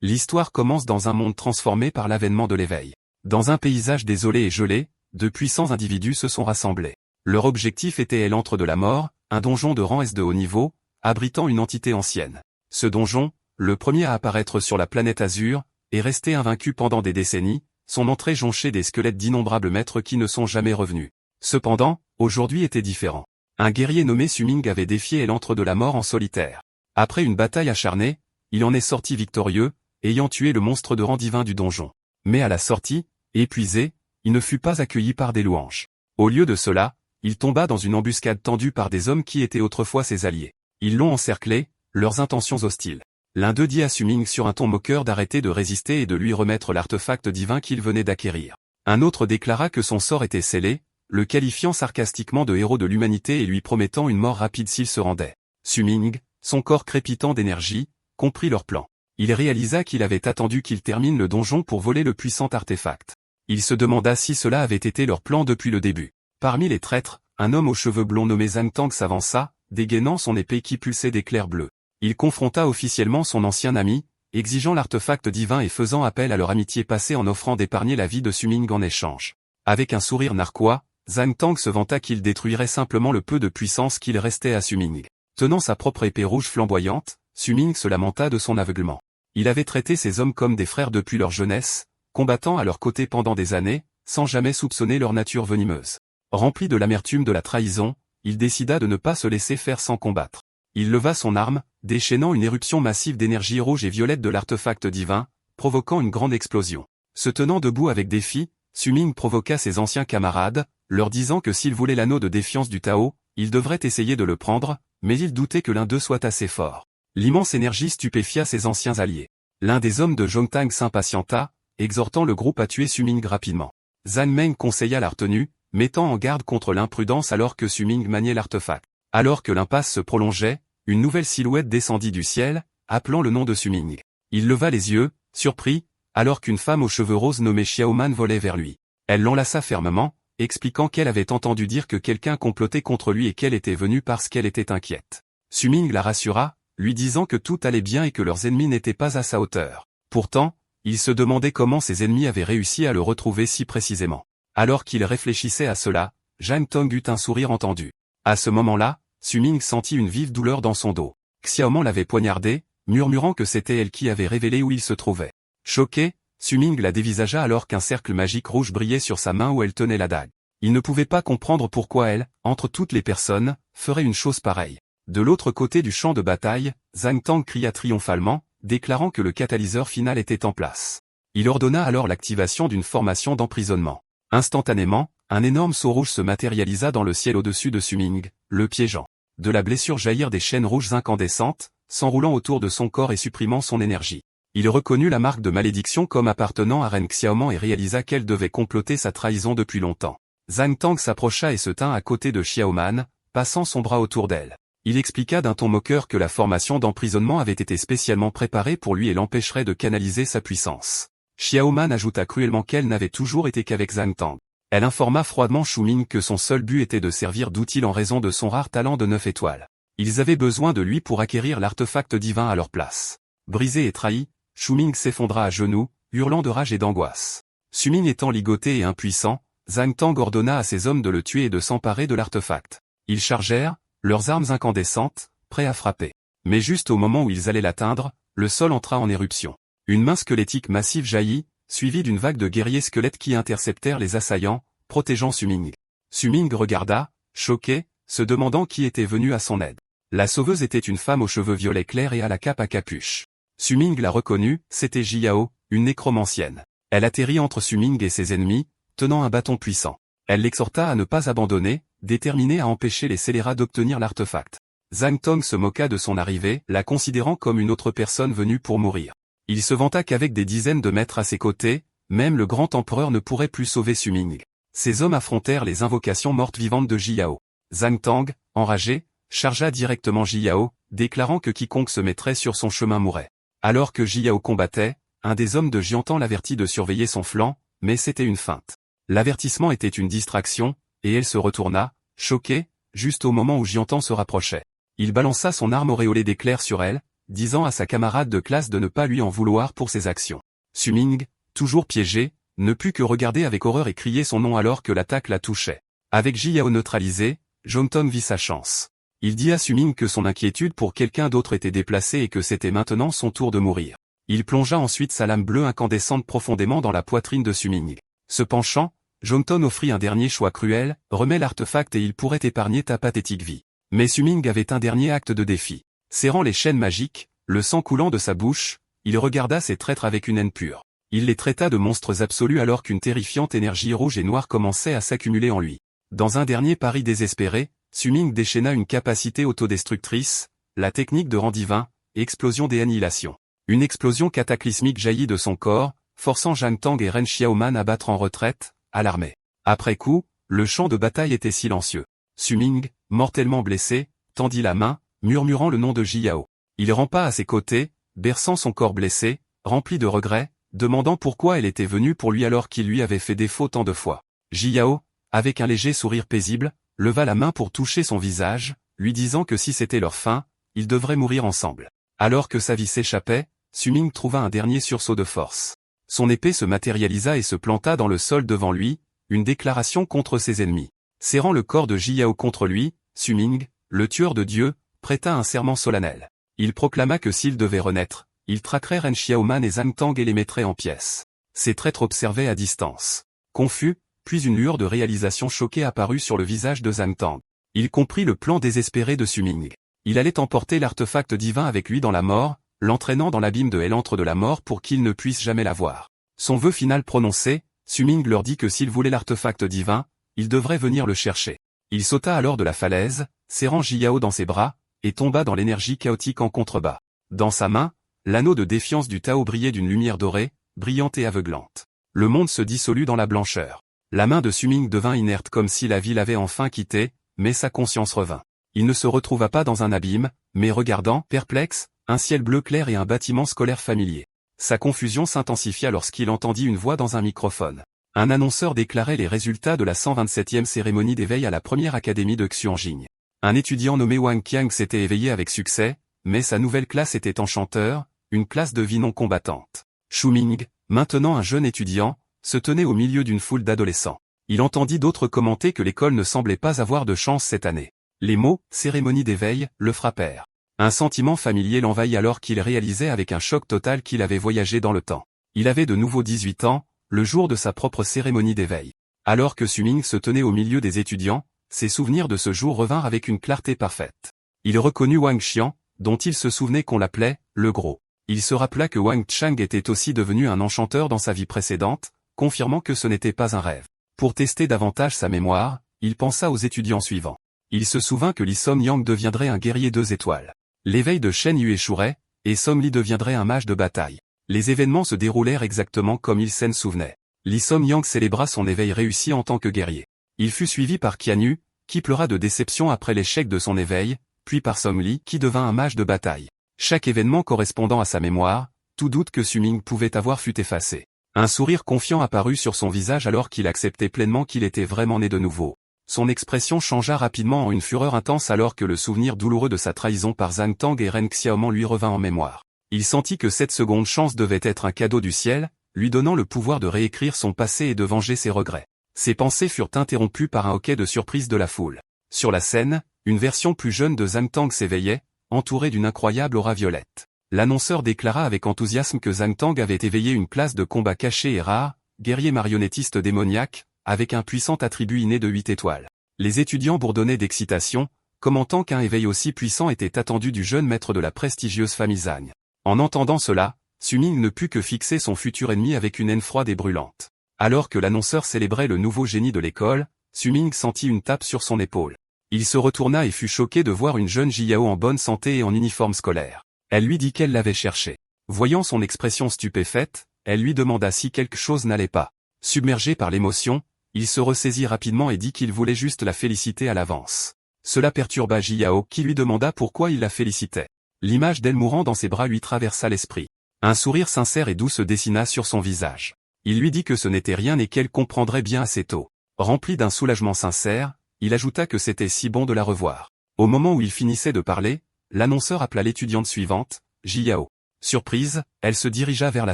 L'histoire commence dans un monde transformé par l'avènement de l'éveil. Dans un paysage désolé et gelé, de puissants individus se sont rassemblés. Leur objectif était l'antre de la mort, un donjon de rang S de haut niveau, abritant une entité ancienne. Ce donjon, le premier à apparaître sur la planète Azur, est resté invaincu pendant des décennies, son entrée jonchée des squelettes d'innombrables maîtres qui ne sont jamais revenus. Cependant, aujourd'hui était différent. Un guerrier nommé Suming avait défié l'antre de la mort en solitaire. Après une bataille acharnée, il en est sorti victorieux, ayant tué le monstre de rang divin du donjon. Mais à la sortie, épuisé, il ne fut pas accueilli par des louanges. Au lieu de cela, il tomba dans une embuscade tendue par des hommes qui étaient autrefois ses alliés. Ils l'ont encerclé, leurs intentions hostiles. L'un d'eux dit à Suming sur un ton moqueur d'arrêter de résister et de lui remettre l'artefact divin qu'il venait d'acquérir. Un autre déclara que son sort était scellé, le qualifiant sarcastiquement de héros de l'humanité et lui promettant une mort rapide s'il se rendait. Suming, son corps crépitant d'énergie, comprit leur plan. Il réalisa qu'il avait attendu qu'ils terminent le donjon pour voler le puissant artefact. Il se demanda si cela avait été leur plan depuis le début. Parmi les traîtres, un homme aux cheveux blonds nommé Zhang Tang s'avança, dégainant son épée qui pulsait d'éclairs bleus. Il confronta officiellement son ancien ami, exigeant l'artefact divin et faisant appel à leur amitié passée en offrant d'épargner la vie de Suming en échange. Avec un sourire narquois, Zhang Tang se vanta qu'il détruirait simplement le peu de puissance qu'il restait à Suming. Tenant sa propre épée rouge flamboyante, Suming se lamenta de son aveuglement. Il avait traité ces hommes comme des frères depuis leur jeunesse, combattant à leur côté pendant des années, sans jamais soupçonner leur nature venimeuse. Rempli de l'amertume de la trahison, il décida de ne pas se laisser faire sans combattre. Il leva son arme, déchaînant une éruption massive d'énergie rouge et violette de l'artefact divin, provoquant une grande explosion. Se tenant debout avec défi, Suming provoqua ses anciens camarades, leur disant que s'ils voulaient l'anneau de défiance du Tao, ils devraient essayer de le prendre, mais il doutait que l'un d'eux soit assez fort. L'immense énergie stupéfia ses anciens alliés. L'un des hommes de Zhongtang s'impatienta, exhortant le groupe à tuer Suming rapidement. Zhang Meng conseilla la retenue, mettant en garde contre l'imprudence alors que Suming maniait l'artefact. Alors que l'impasse se prolongeait, une nouvelle silhouette descendit du ciel, appelant le nom de Suming. Il leva les yeux, surpris, alors qu'une femme aux cheveux roses nommée Xiaoman volait vers lui. Elle l'enlaça fermement, expliquant qu'elle avait entendu dire que quelqu'un complotait contre lui et qu'elle était venue parce qu'elle était inquiète. Suming la rassura, lui disant que tout allait bien et que leurs ennemis n'étaient pas à sa hauteur. Pourtant, il se demandait comment ses ennemis avaient réussi à le retrouver si précisément. Alors qu'il réfléchissait à cela, Zhang Tong eut un sourire entendu. À ce moment-là, Suming sentit une vive douleur dans son dos. Xiaoman l'avait poignardé, murmurant que c'était elle qui avait révélé où il se trouvait. Choqué, Suming la dévisagea alors qu'un cercle magique rouge brillait sur sa main où elle tenait la dague. Il ne pouvait pas comprendre pourquoi elle, entre toutes les personnes, ferait une chose pareille. De l'autre côté du champ de bataille, Zhang Tang cria triomphalement, déclarant que le catalyseur final était en place. Il ordonna alors l'activation d'une formation d'emprisonnement. Instantanément, un énorme seau rouge se matérialisa dans le ciel au-dessus de Suming, le piégeant. De la blessure jaillirent des chaînes rouges incandescentes, s'enroulant autour de son corps et supprimant son énergie. Il reconnut la marque de malédiction comme appartenant à Ren Xiaoman et réalisa qu'elle devait comploter sa trahison depuis longtemps. Zhang Tang s'approcha et se tint à côté de Xiaoman, passant son bras autour d'elle. Il expliqua d'un ton moqueur que la formation d'emprisonnement avait été spécialement préparée pour lui et l'empêcherait de canaliser sa puissance. Xiaoman ajouta cruellement qu'elle n'avait toujours été qu'avec Zhang Tang. Elle informa froidement Suming que son seul but était de servir d'outil en raison de son rare talent de 9 étoiles. Ils avaient besoin de lui pour acquérir l'artefact divin à leur place. Brisé et trahi, Suming s'effondra à genoux, hurlant de rage et d'angoisse. Suming étant ligoté et impuissant, Zhang Tang ordonna à ses hommes de le tuer et de s'emparer de l'artefact. Ils chargèrent, leurs armes incandescentes, prêts à frapper. Mais juste au moment où ils allaient l'atteindre, le sol entra en éruption. Une main squelettique massive jaillit, suivie d'une vague de guerriers squelettes qui interceptèrent les assaillants, protégeant Suming. Suming regarda, choqué, se demandant qui était venu à son aide. La sauveuse était une femme aux cheveux violets clairs et à la cape à capuche. Suming la reconnut, c'était Jiao, une nécromancienne. Elle atterrit entre Suming et ses ennemis, tenant un bâton puissant. Elle l'exhorta à ne pas abandonner, déterminée à empêcher les scélérats d'obtenir l'artefact. Zhang Tong se moqua de son arrivée, la considérant comme une autre personne venue pour mourir. Il se vanta qu'avec des dizaines de maîtres à ses côtés, même le grand empereur ne pourrait plus sauver Suming. Ces hommes affrontèrent les invocations mortes vivantes de Jiao. Zhang Tang, enragé, chargea directement Jiao, déclarant que quiconque se mettrait sur son chemin mourrait. Alors que Jiao combattait, un des hommes de Jiantan l'avertit de surveiller son flanc, mais c'était une feinte. L'avertissement était une distraction, et elle se retourna, choquée, juste au moment où Jiantan se rapprochait. Il balança son arme auréolée d'éclairs sur elle, disant à sa camarade de classe de ne pas lui en vouloir pour ses actions. Su-ming, toujours piégé, ne put que regarder avec horreur et crier son nom alors que l'attaque la touchait. Avec Ji-Yao neutralisé, Jong-Tong vit sa chance. Il dit à Su-ming que son inquiétude pour quelqu'un d'autre était déplacée et que c'était maintenant son tour de mourir. Il plongea ensuite sa lame bleue incandescente profondément dans la poitrine de Su-ming. Se penchant, Jong-Tong offrit un dernier choix cruel, remets l'artefact et il pourrait épargner ta pathétique vie. Mais Su-ming avait un dernier acte de défi. Serrant les chaînes magiques, le sang coulant de sa bouche, il regarda ces traîtres avec une haine pure. Il les traita de monstres absolus alors qu'une terrifiante énergie rouge et noire commençait à s'accumuler en lui. Dans un dernier pari désespéré, Su-ming déchaîna une capacité autodestructrice, la technique de rang divin, explosion des annihilations. Une explosion cataclysmique jaillit de son corps, forçant Jang Tang et Ren Xiaoman à battre en retraite, alarmés. Après coup, le champ de bataille était silencieux. Su-ming, mortellement blessé, tendit la main, murmurant le nom de Ji-Yao. Il rampa à ses côtés, berçant son corps blessé, rempli de regrets, demandant pourquoi elle était venue pour lui alors qu'il lui avait fait défaut tant de fois. Ji-Yao, avec un léger sourire paisible, leva la main pour toucher son visage, lui disant que si c'était leur fin, ils devraient mourir ensemble. Alors que sa vie s'échappait, Su-ming trouva un dernier sursaut de force. Son épée se matérialisa et se planta dans le sol devant lui, une déclaration contre ses ennemis. Serrant le corps de Ji-Yao contre lui, Su-ming, le tueur de Dieu, prêta un serment solennel. Il proclama que s'il devait renaître, il traquerait Ren Xiaoman et Jang Tang et les mettrait en pièces. Ces traîtres observaient à distance. Confus, puis une lueur de réalisation choquée apparut sur le visage de Jang Tang. Il comprit le plan désespéré de Su-ming. Il allait emporter l'artefact divin avec lui dans la mort, l'entraînant dans l'abîme de l'antre de la mort pour qu'il ne puisse jamais la voir. Son vœu final prononcé, Su-ming leur dit que s'il voulait l'artefact divin, il devrait venir le chercher. Il sauta alors de la falaise, serrant Ji-Yao dans ses bras, et tomba dans l'énergie chaotique en contrebas. Dans sa main, l'anneau de défiance du Tao brillait d'une lumière dorée, brillante et aveuglante. Le monde se dissolut dans la blancheur. La main de Su-ming devint inerte comme si la vie l'avait enfin quitté, mais sa conscience revint. Il ne se retrouva pas dans un abîme, mais regardant, perplexe, un ciel bleu clair et un bâtiment scolaire familier. Sa confusion s'intensifia lorsqu'il entendit une voix dans un microphone. Un annonceur déclarait les résultats de la 127e cérémonie d'éveil à la première académie de Xuanjing. Un étudiant nommé Wang Qiang s'était éveillé avec succès, mais sa nouvelle classe était enchanteur, une classe de vie non combattante. Shu-ming, maintenant un jeune étudiant, se tenait au milieu d'une foule d'adolescents. Il entendit d'autres commenter que l'école ne semblait pas avoir de chance cette année. Les mots « cérémonie d'éveil » le frappèrent. Un sentiment familier l'envahit alors qu'il réalisait avec un choc total qu'il avait voyagé dans le temps. Il avait de nouveau 18 ans, le jour de sa propre cérémonie d'éveil. Alors que Su-ming se tenait au milieu des étudiants, ses souvenirs de ce jour revinrent avec une clarté parfaite. Il reconnut Wang Xian, dont il se souvenait qu'on l'appelait « le gros ». Il se rappela que Wang Chang était aussi devenu un enchanteur dans sa vie précédente, confirmant que ce n'était pas un rêve. Pour tester davantage sa mémoire, il pensa aux étudiants suivants. Il se souvint que Li Som-yang deviendrait un guerrier 2 étoiles. L'éveil de Shen Yu échouerait, et Som-Li deviendrait un mage de bataille. Les événements se déroulèrent exactement comme il s'en souvenait. Li Som-yang célébra son éveil réussi en tant que guerrier. Il fut suivi par Qian Yu, qui pleura de déception après l'échec de son éveil, puis par Som-Li qui devint un mage de bataille. Chaque événement correspondant à sa mémoire, tout doute que Su-ming pouvait avoir fut effacé. Un sourire confiant apparut sur son visage alors qu'il acceptait pleinement qu'il était vraiment né de nouveau. Son expression changea rapidement en une fureur intense alors que le souvenir douloureux de sa trahison par Jang Tang et Ren Xiaoman lui revint en mémoire. Il sentit que cette seconde chance devait être un cadeau du ciel, lui donnant le pouvoir de réécrire son passé et de venger ses regrets. Ses pensées furent interrompues par un hoquet de surprise de la foule. Sur la scène, une version plus jeune de Jang Tang s'éveillait, entourée d'une incroyable aura violette. L'annonceur déclara avec enthousiasme que Jang Tang avait éveillé une classe de combat cachée et rare, guerrier marionnettiste démoniaque, avec un puissant attribut inné de 8 étoiles. Les étudiants bourdonnaient d'excitation, commentant qu'un éveil aussi puissant était attendu du jeune maître de la prestigieuse famille Zhang. En entendant cela, Su-ming ne put que fixer son futur ennemi avec une haine froide et brûlante. Alors que l'annonceur célébrait le nouveau génie de l'école, Su-ming sentit une tape sur son épaule. Il se retourna et fut choqué de voir une jeune Ji-Yao en bonne santé et en uniforme scolaire. Elle lui dit qu'elle l'avait cherché. Voyant son expression stupéfaite, elle lui demanda si quelque chose n'allait pas. Submergé par l'émotion, il se ressaisit rapidement et dit qu'il voulait juste la féliciter à l'avance. Cela perturba Ji-Yao qui lui demanda pourquoi il la félicitait. L'image d'elle mourant dans ses bras lui traversa l'esprit. Un sourire sincère et doux se dessina sur son visage. Il lui dit que ce n'était rien et qu'elle comprendrait bien assez tôt. Rempli d'un soulagement sincère, il ajouta que c'était si bon de la revoir. Au moment où il finissait de parler, l'annonceur appela l'étudiante suivante, Jiao. Surprise, elle se dirigea vers la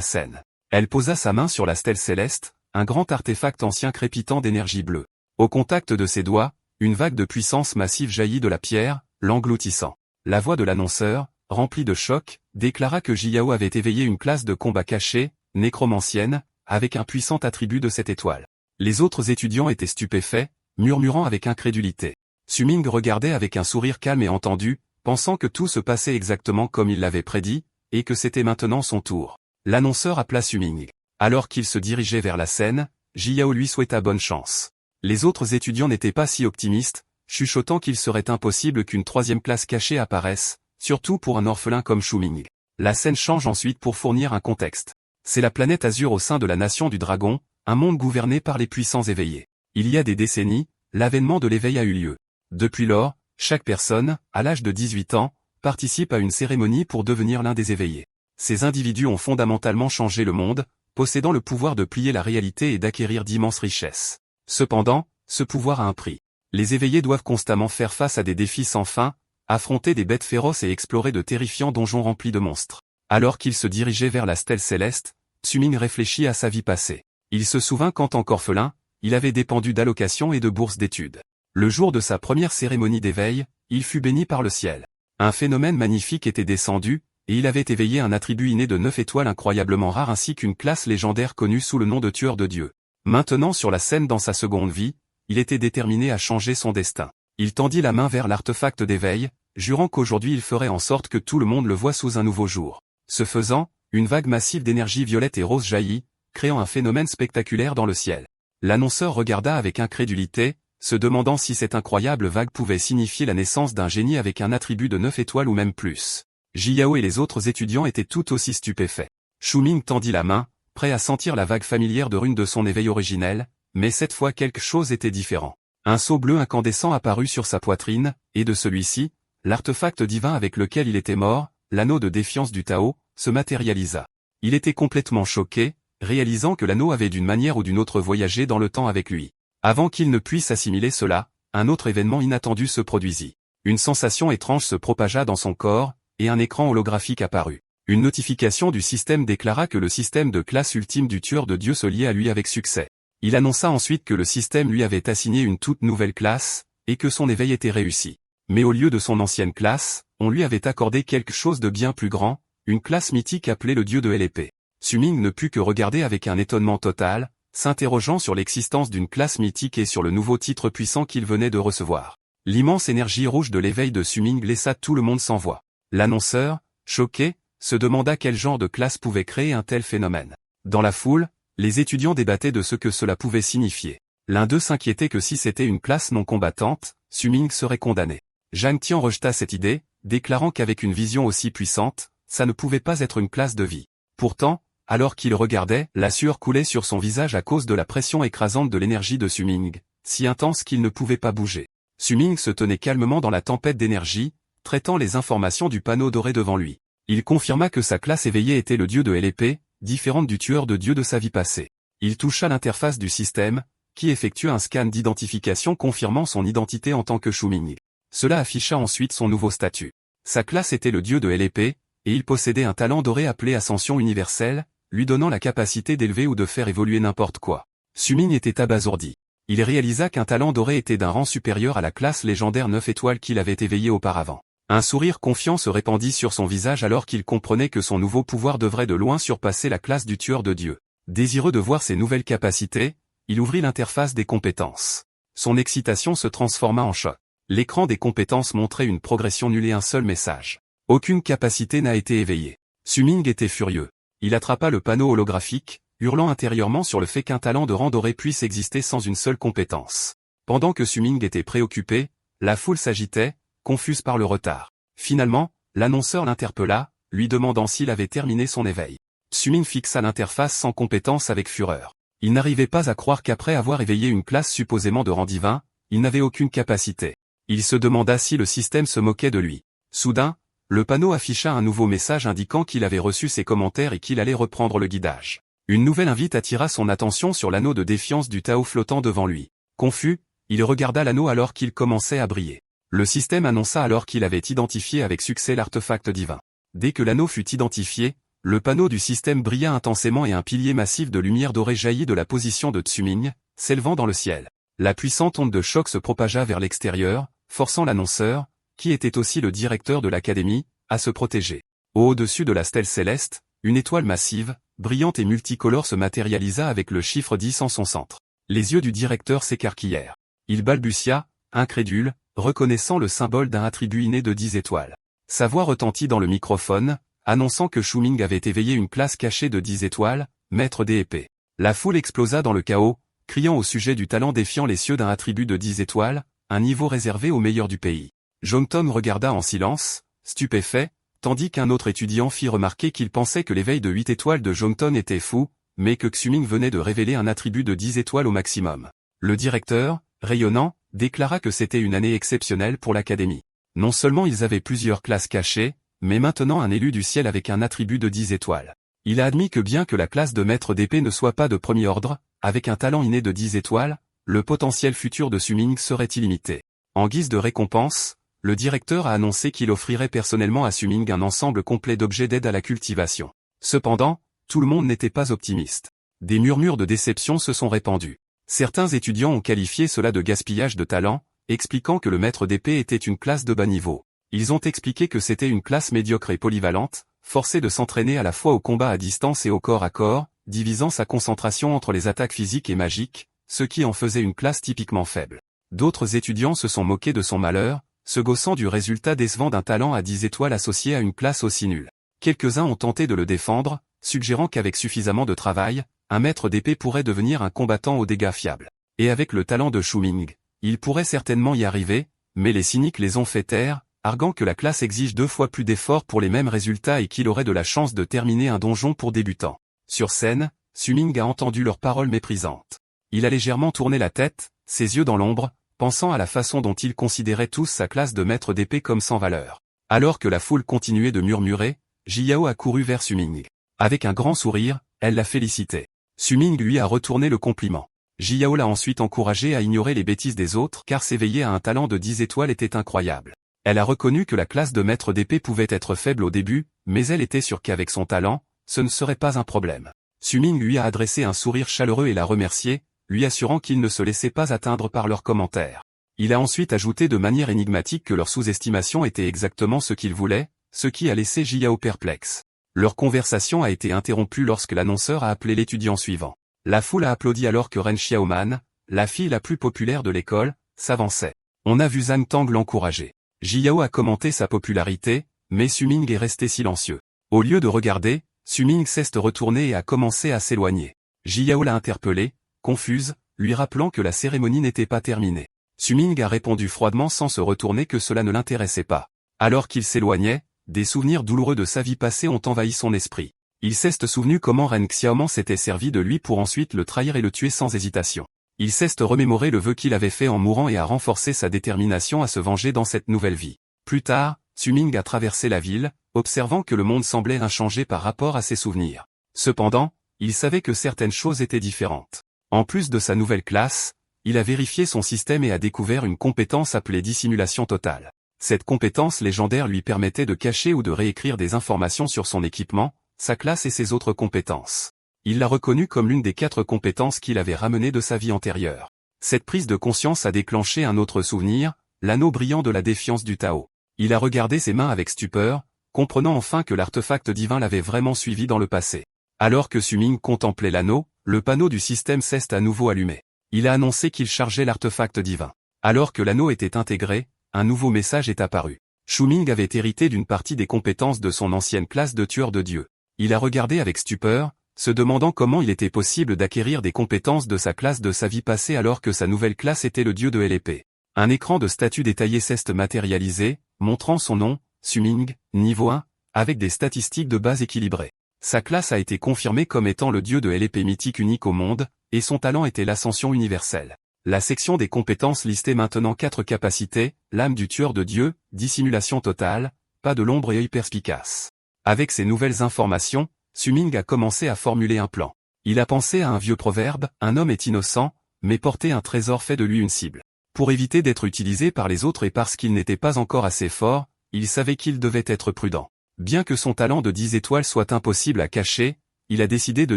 scène. Elle posa sa main sur la stèle céleste, un grand artefact ancien crépitant d'énergie bleue. Au contact de ses doigts, une vague de puissance massive jaillit de la pierre, l'engloutissant. La voix de l'annonceur, remplie de choc, déclara que Jiao avait éveillé une classe de combat cachée, nécromancienne, avec un puissant attribut de cette étoile. Les autres étudiants étaient stupéfaits, murmurant avec incrédulité. Su-Ming regardait avec un sourire calme et entendu, pensant que tout se passait exactement comme il l'avait prédit, et que c'était maintenant son tour. L'annonceur appela Su-Ming. Alors qu'il se dirigeait vers la scène, Jiao lui souhaita bonne chance. Les autres étudiants n'étaient pas si optimistes, chuchotant qu'il serait impossible qu'une troisième classe cachée apparaisse, surtout pour un orphelin comme Su-Ming. La scène change ensuite pour fournir un contexte. C'est la planète Azur au sein de la nation du dragon, un monde gouverné par les puissants éveillés. Il y a des décennies, l'avènement de l'éveil a eu lieu. Depuis lors, chaque personne, à l'âge de 18 ans, participe à une cérémonie pour devenir l'un des éveillés. Ces individus ont fondamentalement changé le monde, possédant le pouvoir de plier la réalité et d'acquérir d'immenses richesses. Cependant, ce pouvoir a un prix. Les éveillés doivent constamment faire face à des défis sans fin, affronter des bêtes féroces et explorer de terrifiants donjons remplis de monstres. Alors qu'il se dirigeait vers la stèle céleste, Su-Ming réfléchit à sa vie passée. Il se souvint qu'en tant qu'orphelin, il avait dépendu d'allocations et de bourses d'études. Le jour de sa première cérémonie d'éveil, il fut béni par le ciel. Un phénomène magnifique était descendu, et il avait éveillé un attribut inné de 9 étoiles incroyablement rare ainsi qu'une classe légendaire connue sous le nom de tueur de dieu. Maintenant sur la scène dans sa seconde vie, il était déterminé à changer son destin. Il tendit la main vers l'artefact d'éveil, jurant qu'aujourd'hui il ferait en sorte que tout le monde le voie sous un nouveau jour. Ce faisant, une vague massive d'énergie violette et rose jaillit, créant un phénomène spectaculaire dans le ciel. L'annonceur regarda avec incrédulité, se demandant si cette incroyable vague pouvait signifier la naissance d'un génie avec un attribut de 9 étoiles ou même plus. Jiao et les autres étudiants étaient tout aussi stupéfaits. Su-Ming tendit la main, prêt à sentir la vague familière de runes de son éveil originel, mais cette fois quelque chose était différent. Un sceau bleu incandescent apparut sur sa poitrine, et de celui-ci, l'artefact divin avec lequel il était mort, l'anneau de défiance du Tao, se matérialisa. Il était complètement choqué, réalisant que l'anneau avait d'une manière ou d'une autre voyagé dans le temps avec lui. Avant qu'il ne puisse assimiler cela, un autre événement inattendu se produisit. Une sensation étrange se propagea dans son corps, et un écran holographique apparut. Une notification du système déclara que le système de classe ultime du tueur de Dieu se liait à lui avec succès. Il annonça ensuite que le système lui avait assigné une toute nouvelle classe, et que son éveil était réussi. Mais au lieu de son ancienne classe, on lui avait accordé quelque chose de bien plus grand, une classe mythique appelée le dieu de l'épée. Su-Ming ne put que regarder avec un étonnement total, s'interrogeant sur l'existence d'une classe mythique et sur le nouveau titre puissant qu'il venait de recevoir. L'immense énergie rouge de l'éveil de Su-Ming laissa tout le monde sans voix. L'annonceur, choqué, se demanda quel genre de classe pouvait créer un tel phénomène. Dans la foule, les étudiants débattaient de ce que cela pouvait signifier. L'un d'eux s'inquiétait que si c'était une classe non combattante, Su-Ming serait condamné. Zhang Tian rejeta cette idée, déclarant qu'avec une vision aussi puissante, ça ne pouvait pas être une classe de vie. Pourtant, alors qu'il regardait, la sueur coulait sur son visage à cause de la pression écrasante de l'énergie de Su-Ming, si intense qu'il ne pouvait pas bouger. Su-Ming se tenait calmement dans la tempête d'énergie, traitant les informations du panneau doré devant lui. Il confirma que sa classe éveillée était le dieu de l'épée, différente du tueur de dieu de sa vie passée. Il toucha l'interface du système, qui effectua un scan d'identification confirmant son identité en tant que Su-Ming. Cela afficha ensuite son nouveau statut. Sa classe était le dieu de l'épée, et il possédait un talent doré appelé Ascension universelle, lui donnant la capacité d'élever ou de faire évoluer n'importe quoi. Su-Ming était abasourdi. Il réalisa qu'un talent doré était d'un rang supérieur à la classe légendaire 9 étoiles qu'il avait éveillée auparavant. Un sourire confiant se répandit sur son visage alors qu'il comprenait que son nouveau pouvoir devrait de loin surpasser la classe du tueur de Dieu. Désireux de voir ses nouvelles capacités, il ouvrit l'interface des compétences. Son excitation se transforma en choc. L'écran des compétences montrait une progression nulle et un seul message. Aucune capacité n'a été éveillée. Su-Ming était furieux. Il attrapa le panneau holographique, hurlant intérieurement sur le fait qu'un talent de rang doré puisse exister sans une seule compétence. Pendant que Su-Ming était préoccupé, la foule s'agitait, confuse par le retard. Finalement, l'annonceur l'interpella, lui demandant s'il avait terminé son éveil. Su-Ming fixa l'interface sans compétence avec fureur. Il n'arrivait pas à croire qu'après avoir éveillé une classe supposément de rang divin, il n'avait aucune capacité. Il se demanda si le système se moquait de lui. Soudain, le panneau afficha un nouveau message indiquant qu'il avait reçu ses commentaires et qu'il allait reprendre le guidage. Une nouvelle invite attira son attention sur l'anneau de défiance du Tao flottant devant lui. Confus, il regarda l'anneau alors qu'il commençait à briller. Le système annonça alors qu'il avait identifié avec succès l'artefact divin. Dès que l'anneau fut identifié, le panneau du système brilla intensément et un pilier massif de lumière dorée jaillit de la position de Tsuming, s'élevant dans le ciel. La puissante onde de choc se propagea vers l'extérieur, forçant l'annonceur, qui était aussi le directeur de l'académie, à se protéger. Au-dessus de la stèle céleste, une étoile massive, brillante et multicolore se matérialisa avec le chiffre 10 en son centre. Les yeux du directeur s'écarquillèrent. Il balbutia, incrédule, reconnaissant le symbole d'un attribut inné de 10 étoiles. Sa voix retentit dans le microphone, annonçant que Shuming avait éveillé une classe cachée de 10 étoiles, maître des épées. La foule explosa dans le chaos, criant au sujet du talent défiant les cieux d'un attribut de 10 étoiles, un niveau réservé aux meilleurs du pays. Jongton regarda en silence, stupéfait, tandis qu'un autre étudiant fit remarquer qu'il pensait que l'éveil de 8 étoiles de Jongton était fou, mais que Xuming venait de révéler un attribut de 10 étoiles au maximum. Le directeur, rayonnant, déclara que c'était une année exceptionnelle pour l'académie. Non seulement ils avaient plusieurs classes cachées, mais maintenant un élu du ciel avec un attribut de 10 étoiles. Il a admis que bien que la classe de maître d'épée ne soit pas de premier ordre, avec un talent inné de 10 étoiles, le potentiel futur de Xuming serait illimité. En guise de récompense, le directeur a annoncé qu'il offrirait personnellement à Xuming un ensemble complet d'objets d'aide à la cultivation. Cependant, tout le monde n'était pas optimiste. Des murmures de déception se sont répandus. Certains étudiants ont qualifié cela de gaspillage de talent, expliquant que le maître d'épée était une classe de bas niveau. Ils ont expliqué que c'était une classe médiocre et polyvalente, forcée de s'entraîner à la fois au combat à distance et au corps à corps, divisant sa concentration entre les attaques physiques et magiques, ce qui en faisait une classe typiquement faible. D'autres étudiants se sont moqués de son malheur, se gaussant du résultat décevant d'un talent à 10 étoiles associé à une classe aussi nulle. Quelques-uns ont tenté de le défendre, suggérant qu'avec suffisamment de travail, un maître d'épée pourrait devenir un combattant aux dégâts fiables. Et avec le talent de Shuming, il pourrait certainement y arriver, mais les cyniques les ont fait taire, arguant que la classe exige 2 fois plus d'efforts pour les mêmes résultats et qu'il aurait de la chance de terminer un donjon pour débutants. Sur scène, Xuming a entendu leurs paroles méprisantes. Il a légèrement tourné la tête, ses yeux dans l'ombre, pensant à la façon dont ils considéraient tous sa classe de maître d'épée comme sans valeur. Alors que la foule continuait de murmurer, Jiyao a couru vers Xuming. Avec un grand sourire, elle l'a félicité. Xuming lui a retourné le compliment. Jiyao l'a ensuite encouragé à ignorer les bêtises des autres car s'éveiller à un talent de 10 étoiles était incroyable. Elle a reconnu que la classe de maître d'épée pouvait être faible au début, mais elle était sûre qu'avec son talent, ce ne serait pas un problème. Xuming lui a adressé un sourire chaleureux et l'a remercié, lui assurant qu'il ne se laissait pas atteindre par leurs commentaires. Il a ensuite ajouté de manière énigmatique que leur sous-estimation était exactement ce qu'ils voulaient, ce qui a laissé Jiyao perplexe. Leur conversation a été interrompue lorsque l'annonceur a appelé l'étudiant suivant. La foule a applaudi alors que Ren Xiaoman, la fille la plus populaire de l'école, s'avançait. On a vu Zhang Tang l'encourager. Jiyao a commenté sa popularité, mais Xuming est resté silencieux. Au lieu de regarder, Xuming s'est retourné et a commencé à s'éloigner. Jiyao l'a interpellé, confuse, lui rappelant que la cérémonie n'était pas terminée. Xuming a répondu froidement sans se retourner que cela ne l'intéressait pas. Alors qu'il s'éloignait, des souvenirs douloureux de sa vie passée ont envahi son esprit. Il s'est souvenu comment Ren Xiaoman s'était servi de lui pour ensuite le trahir et le tuer sans hésitation. Il s'est remémoré le vœu qu'il avait fait en mourant et a renforcé sa détermination à se venger dans cette nouvelle vie. Plus tard, Xuming a traversé la ville, observant que le monde semblait inchangé par rapport à ses souvenirs. Cependant, il savait que certaines choses étaient différentes. En plus de sa nouvelle classe, il a vérifié son système et a découvert une compétence appelée dissimulation totale. Cette compétence légendaire lui permettait de cacher ou de réécrire des informations sur son équipement, sa classe et ses autres compétences. Il l'a reconnue comme l'une des 4 compétences qu'il avait ramenées de sa vie antérieure. Cette prise de conscience a déclenché un autre souvenir, l'anneau brillant de la défiance du Tao. Il a regardé ses mains avec stupeur, comprenant enfin que l'artefact divin l'avait vraiment suivi dans le passé. Alors que Xuming contemplait l'anneau, le panneau du système s'est à nouveau allumé. Il a annoncé qu'il chargeait l'artefact divin. Alors que l'anneau était intégré, un nouveau message est apparu. Xuming avait hérité d'une partie des compétences de son ancienne classe de tueur de dieux. Il a regardé avec stupeur, se demandant comment il était possible d'acquérir des compétences de sa classe de sa vie passée alors que sa nouvelle classe était le dieu de l'épée. Un écran de statut détaillé s'est matérialisé, montrant son nom, Xuming, niveau 1, avec des statistiques de base équilibrées. Sa classe a été confirmée comme étant le dieu de l'épée mythique unique au monde, et son talent était l'ascension universelle. La section des compétences listait maintenant 4 capacités, l'âme du tueur de dieu, dissimulation totale, pas de l'ombre et œil perspicace. Avec ces nouvelles informations, Xuming a commencé à formuler un plan. Il a pensé à un vieux proverbe, un homme est innocent, mais porter un trésor fait de lui une cible. Pour éviter d'être utilisé par les autres et parce qu'il n'était pas encore assez fort, il savait qu'il devait être prudent. Bien que son talent de 10 étoiles soit impossible à cacher, il a décidé de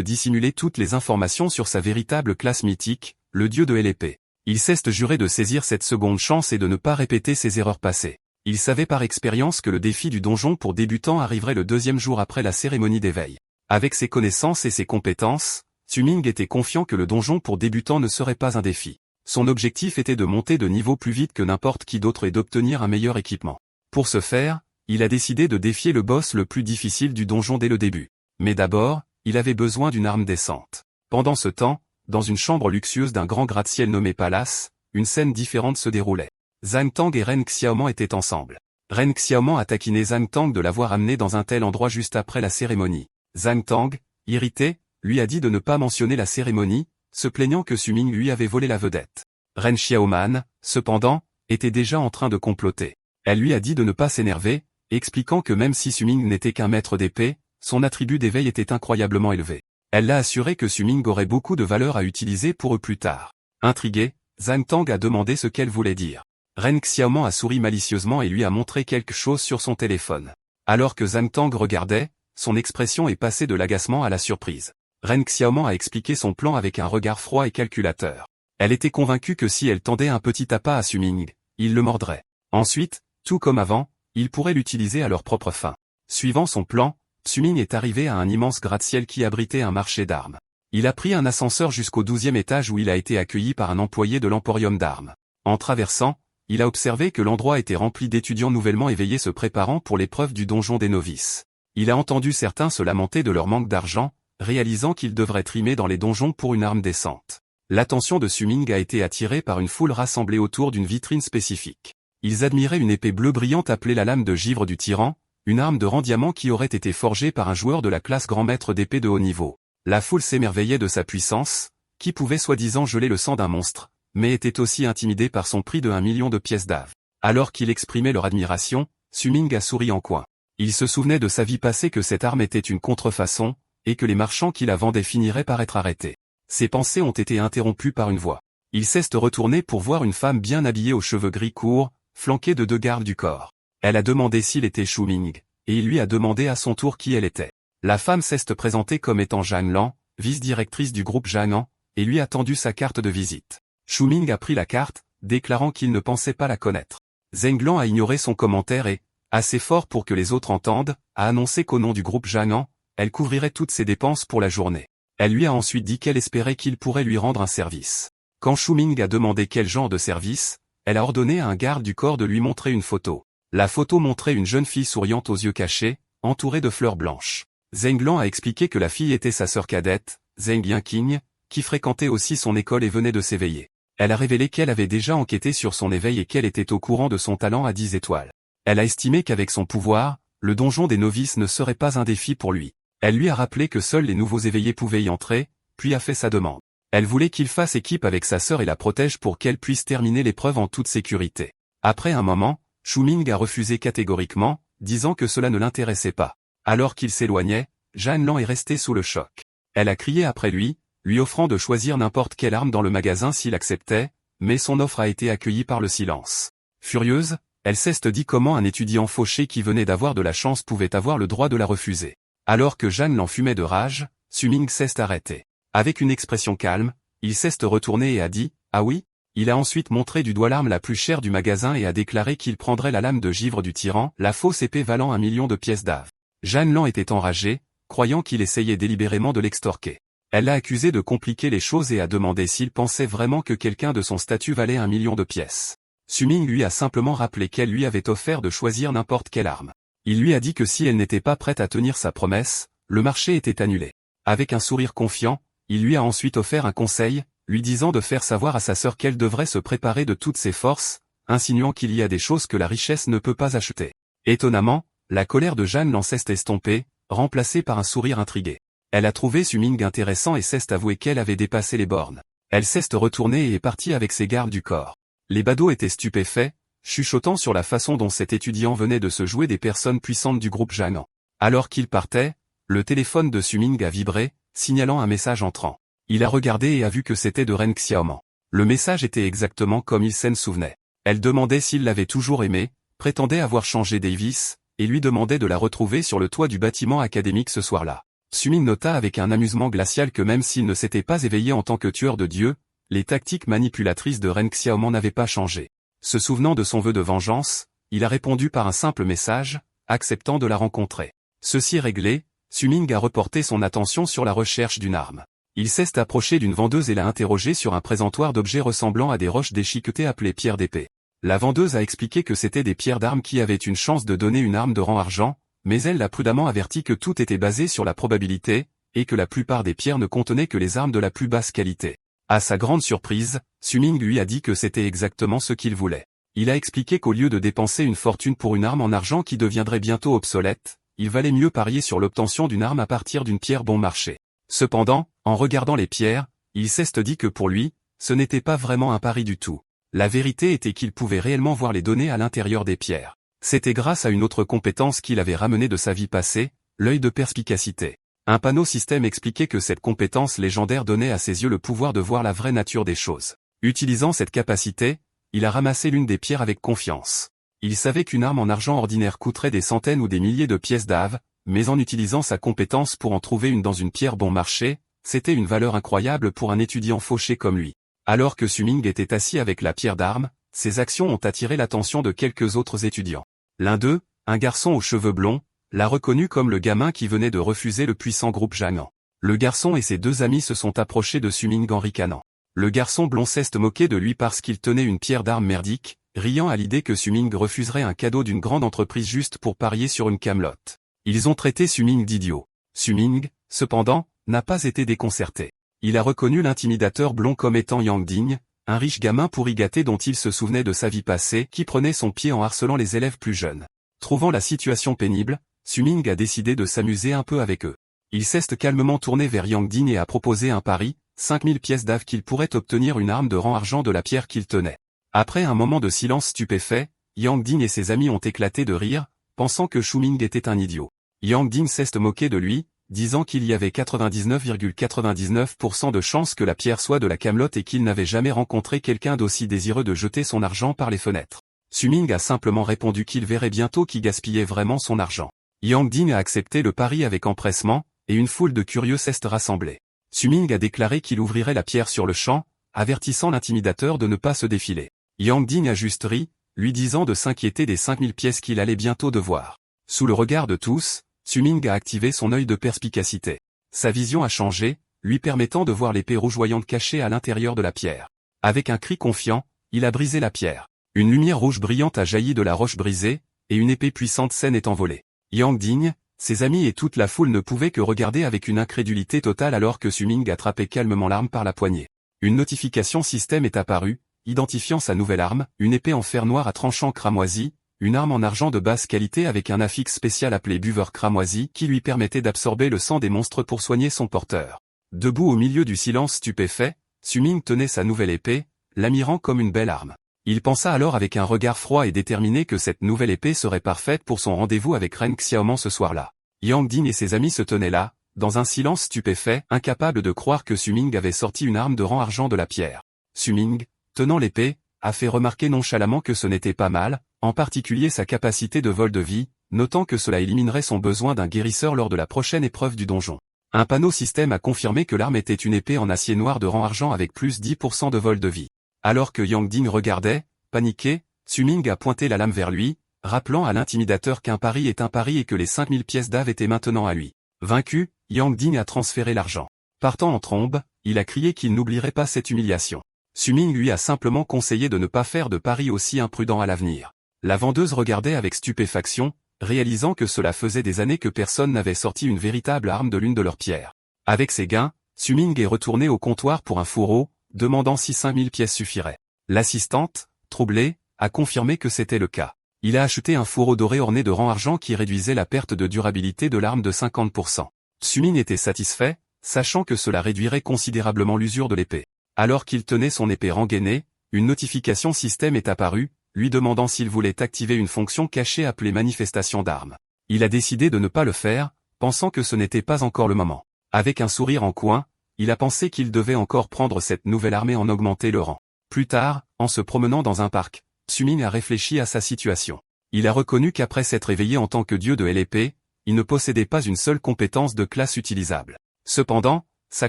dissimuler toutes les informations sur sa véritable classe mythique, le dieu de l'épée. Il s'est juré de saisir cette seconde chance et de ne pas répéter ses erreurs passées. Il savait par expérience que le défi du donjon pour débutants arriverait le 2e jour après la cérémonie d'éveil. Avec ses connaissances et ses compétences, Su-Ming était confiant que le donjon pour débutants ne serait pas un défi. Son objectif était de monter de niveau plus vite que n'importe qui d'autre et d'obtenir un meilleur équipement. Pour ce faire, il a décidé de défier le boss le plus difficile du donjon dès le début. Mais d'abord, il avait besoin d'une arme décente. Pendant ce temps, dans une chambre luxueuse d'un grand gratte-ciel nommé Palace, une scène différente se déroulait. Zhang Tang et Ren Xiaoman étaient ensemble. Ren Xiaoman a taquiné Zhang Tang de l'avoir amené dans un tel endroit juste après la cérémonie. Zhang Tang, irrité, lui a dit de ne pas mentionner la cérémonie, se plaignant que Su-Ming lui avait volé la vedette. Ren Xiaoman, cependant, était déjà en train de comploter. Elle lui a dit de ne pas s'énerver, expliquant que même si Su-Ming n'était qu'un maître d'épée, son attribut d'éveil était incroyablement élevé. Elle l'a assuré que Su-Ming aurait beaucoup de valeur à utiliser pour eux plus tard. Intrigué, Zhang Tang a demandé ce qu'elle voulait dire. Ren Xiaoman a souri malicieusement et lui a montré quelque chose sur son téléphone. Alors que Zhang Tang regardait, son expression est passée de l'agacement à la surprise. Ren Xiaoman a expliqué son plan avec un regard froid et calculateur. Elle était convaincue que si elle tendait un petit appât à Su-Ming, il le mordrait. Ensuite, tout comme avant, ils pourraient l'utiliser à leur propre fin. Suivant son plan, Su-Ming est arrivé à un immense gratte-ciel qui abritait un marché d'armes. Il a pris un ascenseur jusqu'au 12e étage où il a été accueilli par un employé de l'emporium d'armes. En traversant, il a observé que l'endroit était rempli d'étudiants nouvellement éveillés se préparant pour l'épreuve du donjon des novices. Il a entendu certains se lamenter de leur manque d'argent, réalisant qu'ils devraient trimer dans les donjons pour une arme décente. L'attention de Su-Ming a été attirée par une foule rassemblée autour d'une vitrine spécifique. Ils admiraient une épée bleue brillante appelée la lame de givre du tyran, une arme de rang diamant qui aurait été forgée par un joueur de la classe grand maître d'épée de haut niveau. La foule s'émerveillait de sa puissance, qui pouvait soi-disant geler le sang d'un monstre, mais était aussi intimidée par son prix de 1 million de pièces d'ave. Alors qu'il exprimait leur admiration, Su-Ming a souri en coin. Il se souvenait de sa vie passée que cette arme était une contrefaçon, et que les marchands qui la vendaient finiraient par être arrêtés. Ses pensées ont été interrompues par une voix. Il s'est retourné pour voir une femme bien habillée aux cheveux gris courts, flanquée de 2 gardes du corps. Elle a demandé s'il était Su-Ming, et il lui a demandé à son tour qui elle était. La femme s'est présentée comme étant Zhang Lan, vice-directrice du groupe Zhang'an, et lui a tendu sa carte de visite. Su-Ming a pris la carte, déclarant qu'il ne pensait pas la connaître. Zhang Lan a ignoré son commentaire et, assez fort pour que les autres entendent, a annoncé qu'au nom du groupe Zhang'an, elle couvrirait toutes ses dépenses pour la journée. Elle lui a ensuite dit qu'elle espérait qu'il pourrait lui rendre un service. Quand Su-Ming a demandé quel genre de service, elle a ordonné à un garde du corps de lui montrer une photo. La photo montrait une jeune fille souriante aux yeux cachés, entourée de fleurs blanches. Zhang Lan a expliqué que la fille était sa sœur cadette, Zheng Yanqing, qui fréquentait aussi son école et venait de s'éveiller. Elle a révélé qu'elle avait déjà enquêté sur son éveil et qu'elle était au courant de son talent à 10 étoiles. Elle a estimé qu'avec son pouvoir, le donjon des novices ne serait pas un défi pour lui. Elle lui a rappelé que seuls les nouveaux éveillés pouvaient y entrer, puis a fait sa demande. Elle voulait qu'il fasse équipe avec sa sœur et la protège pour qu'elle puisse terminer l'épreuve en toute sécurité. Après un moment, Su-Ming a refusé catégoriquement, disant que cela ne l'intéressait pas. Alors qu'il s'éloignait, Zhang Lan est restée sous le choc. Elle a crié après lui offrant de choisir n'importe quelle arme dans le magasin s'il acceptait, mais son offre a été accueillie par le silence. Furieuse, elle s'est dit comment un étudiant fauché qui venait d'avoir de la chance pouvait avoir le droit de la refuser. Alors que Zhang Lan fumait de rage, Su-Ming s'est arrêté. Avec une expression calme, il s'est retourné et a dit « Ah oui ?» Il a ensuite montré du doigt l'arme la plus chère du magasin et a déclaré qu'il prendrait la lame de givre du tyran, la fausse épée valant 1 million de pièces d'ave. Zhang Lan était enragé, croyant qu'il essayait délibérément de l'extorquer. Elle l'a accusé de compliquer les choses et a demandé s'il pensait vraiment que quelqu'un de son statut valait 1 million de pièces. Su-Ming lui a simplement rappelé qu'elle lui avait offert de choisir n'importe quelle arme. Il lui a dit que si elle n'était pas prête à tenir sa promesse, le marché était annulé. Avec un sourire confiant, il lui a ensuite offert un conseil, lui disant de faire savoir à sa sœur qu'elle devrait se préparer de toutes ses forces, insinuant qu'il y a des choses que la richesse ne peut pas acheter. Étonnamment, la colère de Zhang Lan s'est estompée, remplacée par un sourire intrigué. Elle a trouvé Su-Ming intéressant et s'est avoué qu'elle avait dépassé les bornes. Elle s'est retournée et est partie avec ses gardes du corps. Les badauds étaient stupéfaits, chuchotant sur la façon dont cet étudiant venait de se jouer des personnes puissantes du groupe Zhang'an. Alors qu'il partait, le téléphone de Su-Ming a vibré, signalant un message entrant. Il a regardé et a vu que c'était de Ren Xiaoman. Le message était exactement comme il s'en souvenait. Elle demandait s'il l'avait toujours aimé, prétendait avoir changé Davis, et lui demandait de la retrouver sur le toit du bâtiment académique ce soir-là. Su-Ming nota avec un amusement glacial que même s'il ne s'était pas éveillé en tant que tueur de dieux, les tactiques manipulatrices de Ren Xiaoman n'avaient pas changé. Se souvenant de son vœu de vengeance, il a répondu par un simple message, acceptant de la rencontrer. Ceci réglé, Su-Ming a reporté son attention sur la recherche d'une arme. Il s'est approché d'une vendeuse et l'a interrogée sur un présentoir d'objets ressemblant à des roches déchiquetées appelées pierres d'épée. La vendeuse a expliqué que c'était des pierres d'armes qui avaient une chance de donner une arme de rang argent, mais elle l'a prudemment averti que tout était basé sur la probabilité, et que la plupart des pierres ne contenaient que les armes de la plus basse qualité. À sa grande surprise, Su-Ming lui a dit que c'était exactement ce qu'il voulait. Il a expliqué qu'au lieu de dépenser une fortune pour une arme en argent qui deviendrait bientôt obsolète, il valait mieux parier sur l'obtention d'une arme à partir d'une pierre bon marché. Cependant, en regardant les pierres, il s'est dit que pour lui, ce n'était pas vraiment un pari du tout. La vérité était qu'il pouvait réellement voir les données à l'intérieur des pierres. C'était grâce à une autre compétence qu'il avait ramenée de sa vie passée, l'œil de perspicacité. Un panneau système expliquait que cette compétence légendaire donnait à ses yeux le pouvoir de voir la vraie nature des choses. Utilisant cette capacité, il a ramassé l'une des pierres avec confiance. Il savait qu'une arme en argent ordinaire coûterait des centaines ou des milliers de pièces d'ave, mais en utilisant sa compétence pour en trouver une dans une pierre bon marché, c'était une valeur incroyable pour un étudiant fauché comme lui. Alors que Su-Ming était assis avec la pierre d'arme, ses actions ont attiré l'attention de quelques autres étudiants. L'un d'eux, un garçon aux cheveux blonds, l'a reconnu comme le gamin qui venait de refuser le puissant groupe Jangan. Le garçon et ses deux amis se sont approchés de Su-Ming en ricanant. Le garçon blond s'est moqué de lui parce qu'il tenait une pierre d'arme merdique, riant à l'idée que Su-Ming refuserait un cadeau d'une grande entreprise juste pour parier sur une camelote. Ils ont traité Su-Ming d'idiot. Su-Ming, cependant, n'a pas été déconcerté. Il a reconnu l'intimidateur blond comme étant Yang Ding, un riche gamin pourri gâté dont il se souvenait de sa vie passée qui prenait son pied en harcelant les élèves plus jeunes. Trouvant la situation pénible, Su-Ming a décidé de s'amuser un peu avec eux. Il s'est calmement tourné vers Yang Ding et a proposé un pari, 5000 pièces d'ave qu'il pourrait obtenir une arme de rang argent de la pierre qu'il tenait. Après un moment de silence stupéfait, Yang Ding et ses amis ont éclaté de rire, pensant que Su-Ming était un idiot. Yang Ding s'est moqué de lui, disant qu'il y avait 99,99% de chances que la pierre soit de la camelote et qu'il n'avait jamais rencontré quelqu'un d'aussi désireux de jeter son argent par les fenêtres. Su-Ming a simplement répondu qu'il verrait bientôt qui gaspillait vraiment son argent. Yang Ding a accepté le pari avec empressement, et une foule de curieux s'est rassemblée. Su-Ming a déclaré qu'il ouvrirait la pierre sur le champ, avertissant l'intimidateur de ne pas se défiler. Yang Ding a juste ri, lui disant de s'inquiéter des 5000 pièces qu'il allait bientôt devoir. Sous le regard de tous, Su-Ming a activé son œil de perspicacité. Sa vision a changé, lui permettant de voir l'épée rougeoyante cachée à l'intérieur de la pierre. Avec un cri confiant, il a brisé la pierre. Une lumière rouge brillante a jailli de la roche brisée, et une épée puissante saine est envolée. Yang Ding, ses amis et toute la foule ne pouvaient que regarder avec une incrédulité totale alors que Su-Ming attrapait calmement l'arme par la poignée. Une notification système est apparue, identifiant sa nouvelle arme, une épée en fer noir à tranchant cramoisi, une arme en argent de basse qualité avec un affixe spécial appelé buveur cramoisi qui lui permettait d'absorber le sang des monstres pour soigner son porteur. Debout au milieu du silence stupéfait, Su-Ming tenait sa nouvelle épée, la mirant comme une belle arme. Il pensa alors avec un regard froid et déterminé que cette nouvelle épée serait parfaite pour son rendez-vous avec Ren Xiaoman ce soir-là. Yang Ding et ses amis se tenaient là, dans un silence stupéfait, incapables de croire que Su-Ming avait sorti une arme de rang argent de la pierre. Su-Ming, tenant l'épée, a fait remarquer nonchalamment que ce n'était pas mal, en particulier sa capacité de vol de vie, notant que cela éliminerait son besoin d'un guérisseur lors de la prochaine épreuve du donjon. Un panneau système a confirmé que l'arme était une épée en acier noir de rang argent avec plus 10% de vol de vie. Alors que Yang Ding regardait, paniqué, Su-Ming a pointé la lame vers lui, rappelant à l'intimidateur qu'un pari est un pari et que les 5000 pièces d'ave étaient maintenant à lui. Vaincu, Yang Ding a transféré l'argent. Partant en trombe, il a crié qu'il n'oublierait pas cette humiliation. Su-Ming lui a simplement conseillé de ne pas faire de paris aussi imprudents à l'avenir. La vendeuse regardait avec stupéfaction, réalisant que cela faisait des années que personne n'avait sorti une véritable arme de l'une de leurs pierres. Avec ses gains, Su-Ming est retourné au comptoir pour un fourreau, demandant si 5000 pièces suffiraient. L'assistante, troublée, a confirmé que c'était le cas. Il a acheté un fourreau doré orné de rang argent qui réduisait la perte de durabilité de l'arme de 50%. Su-Ming était satisfait, sachant que cela réduirait considérablement l'usure de l'épée. Alors qu'il tenait son épée rengainée, une notification système est apparue, lui demandant s'il voulait activer une fonction cachée appelée manifestation d'armes. Il a décidé de ne pas le faire, pensant que ce n'était pas encore le moment. Avec un sourire en coin, il a pensé qu'il devait encore prendre cette nouvelle arme et en augmenter le rang. Plus tard, en se promenant dans un parc, Su-Ming a réfléchi à sa situation. Il a reconnu qu'après s'être éveillé en tant que dieu de l'épée, il ne possédait pas une seule compétence de classe utilisable. Cependant, sa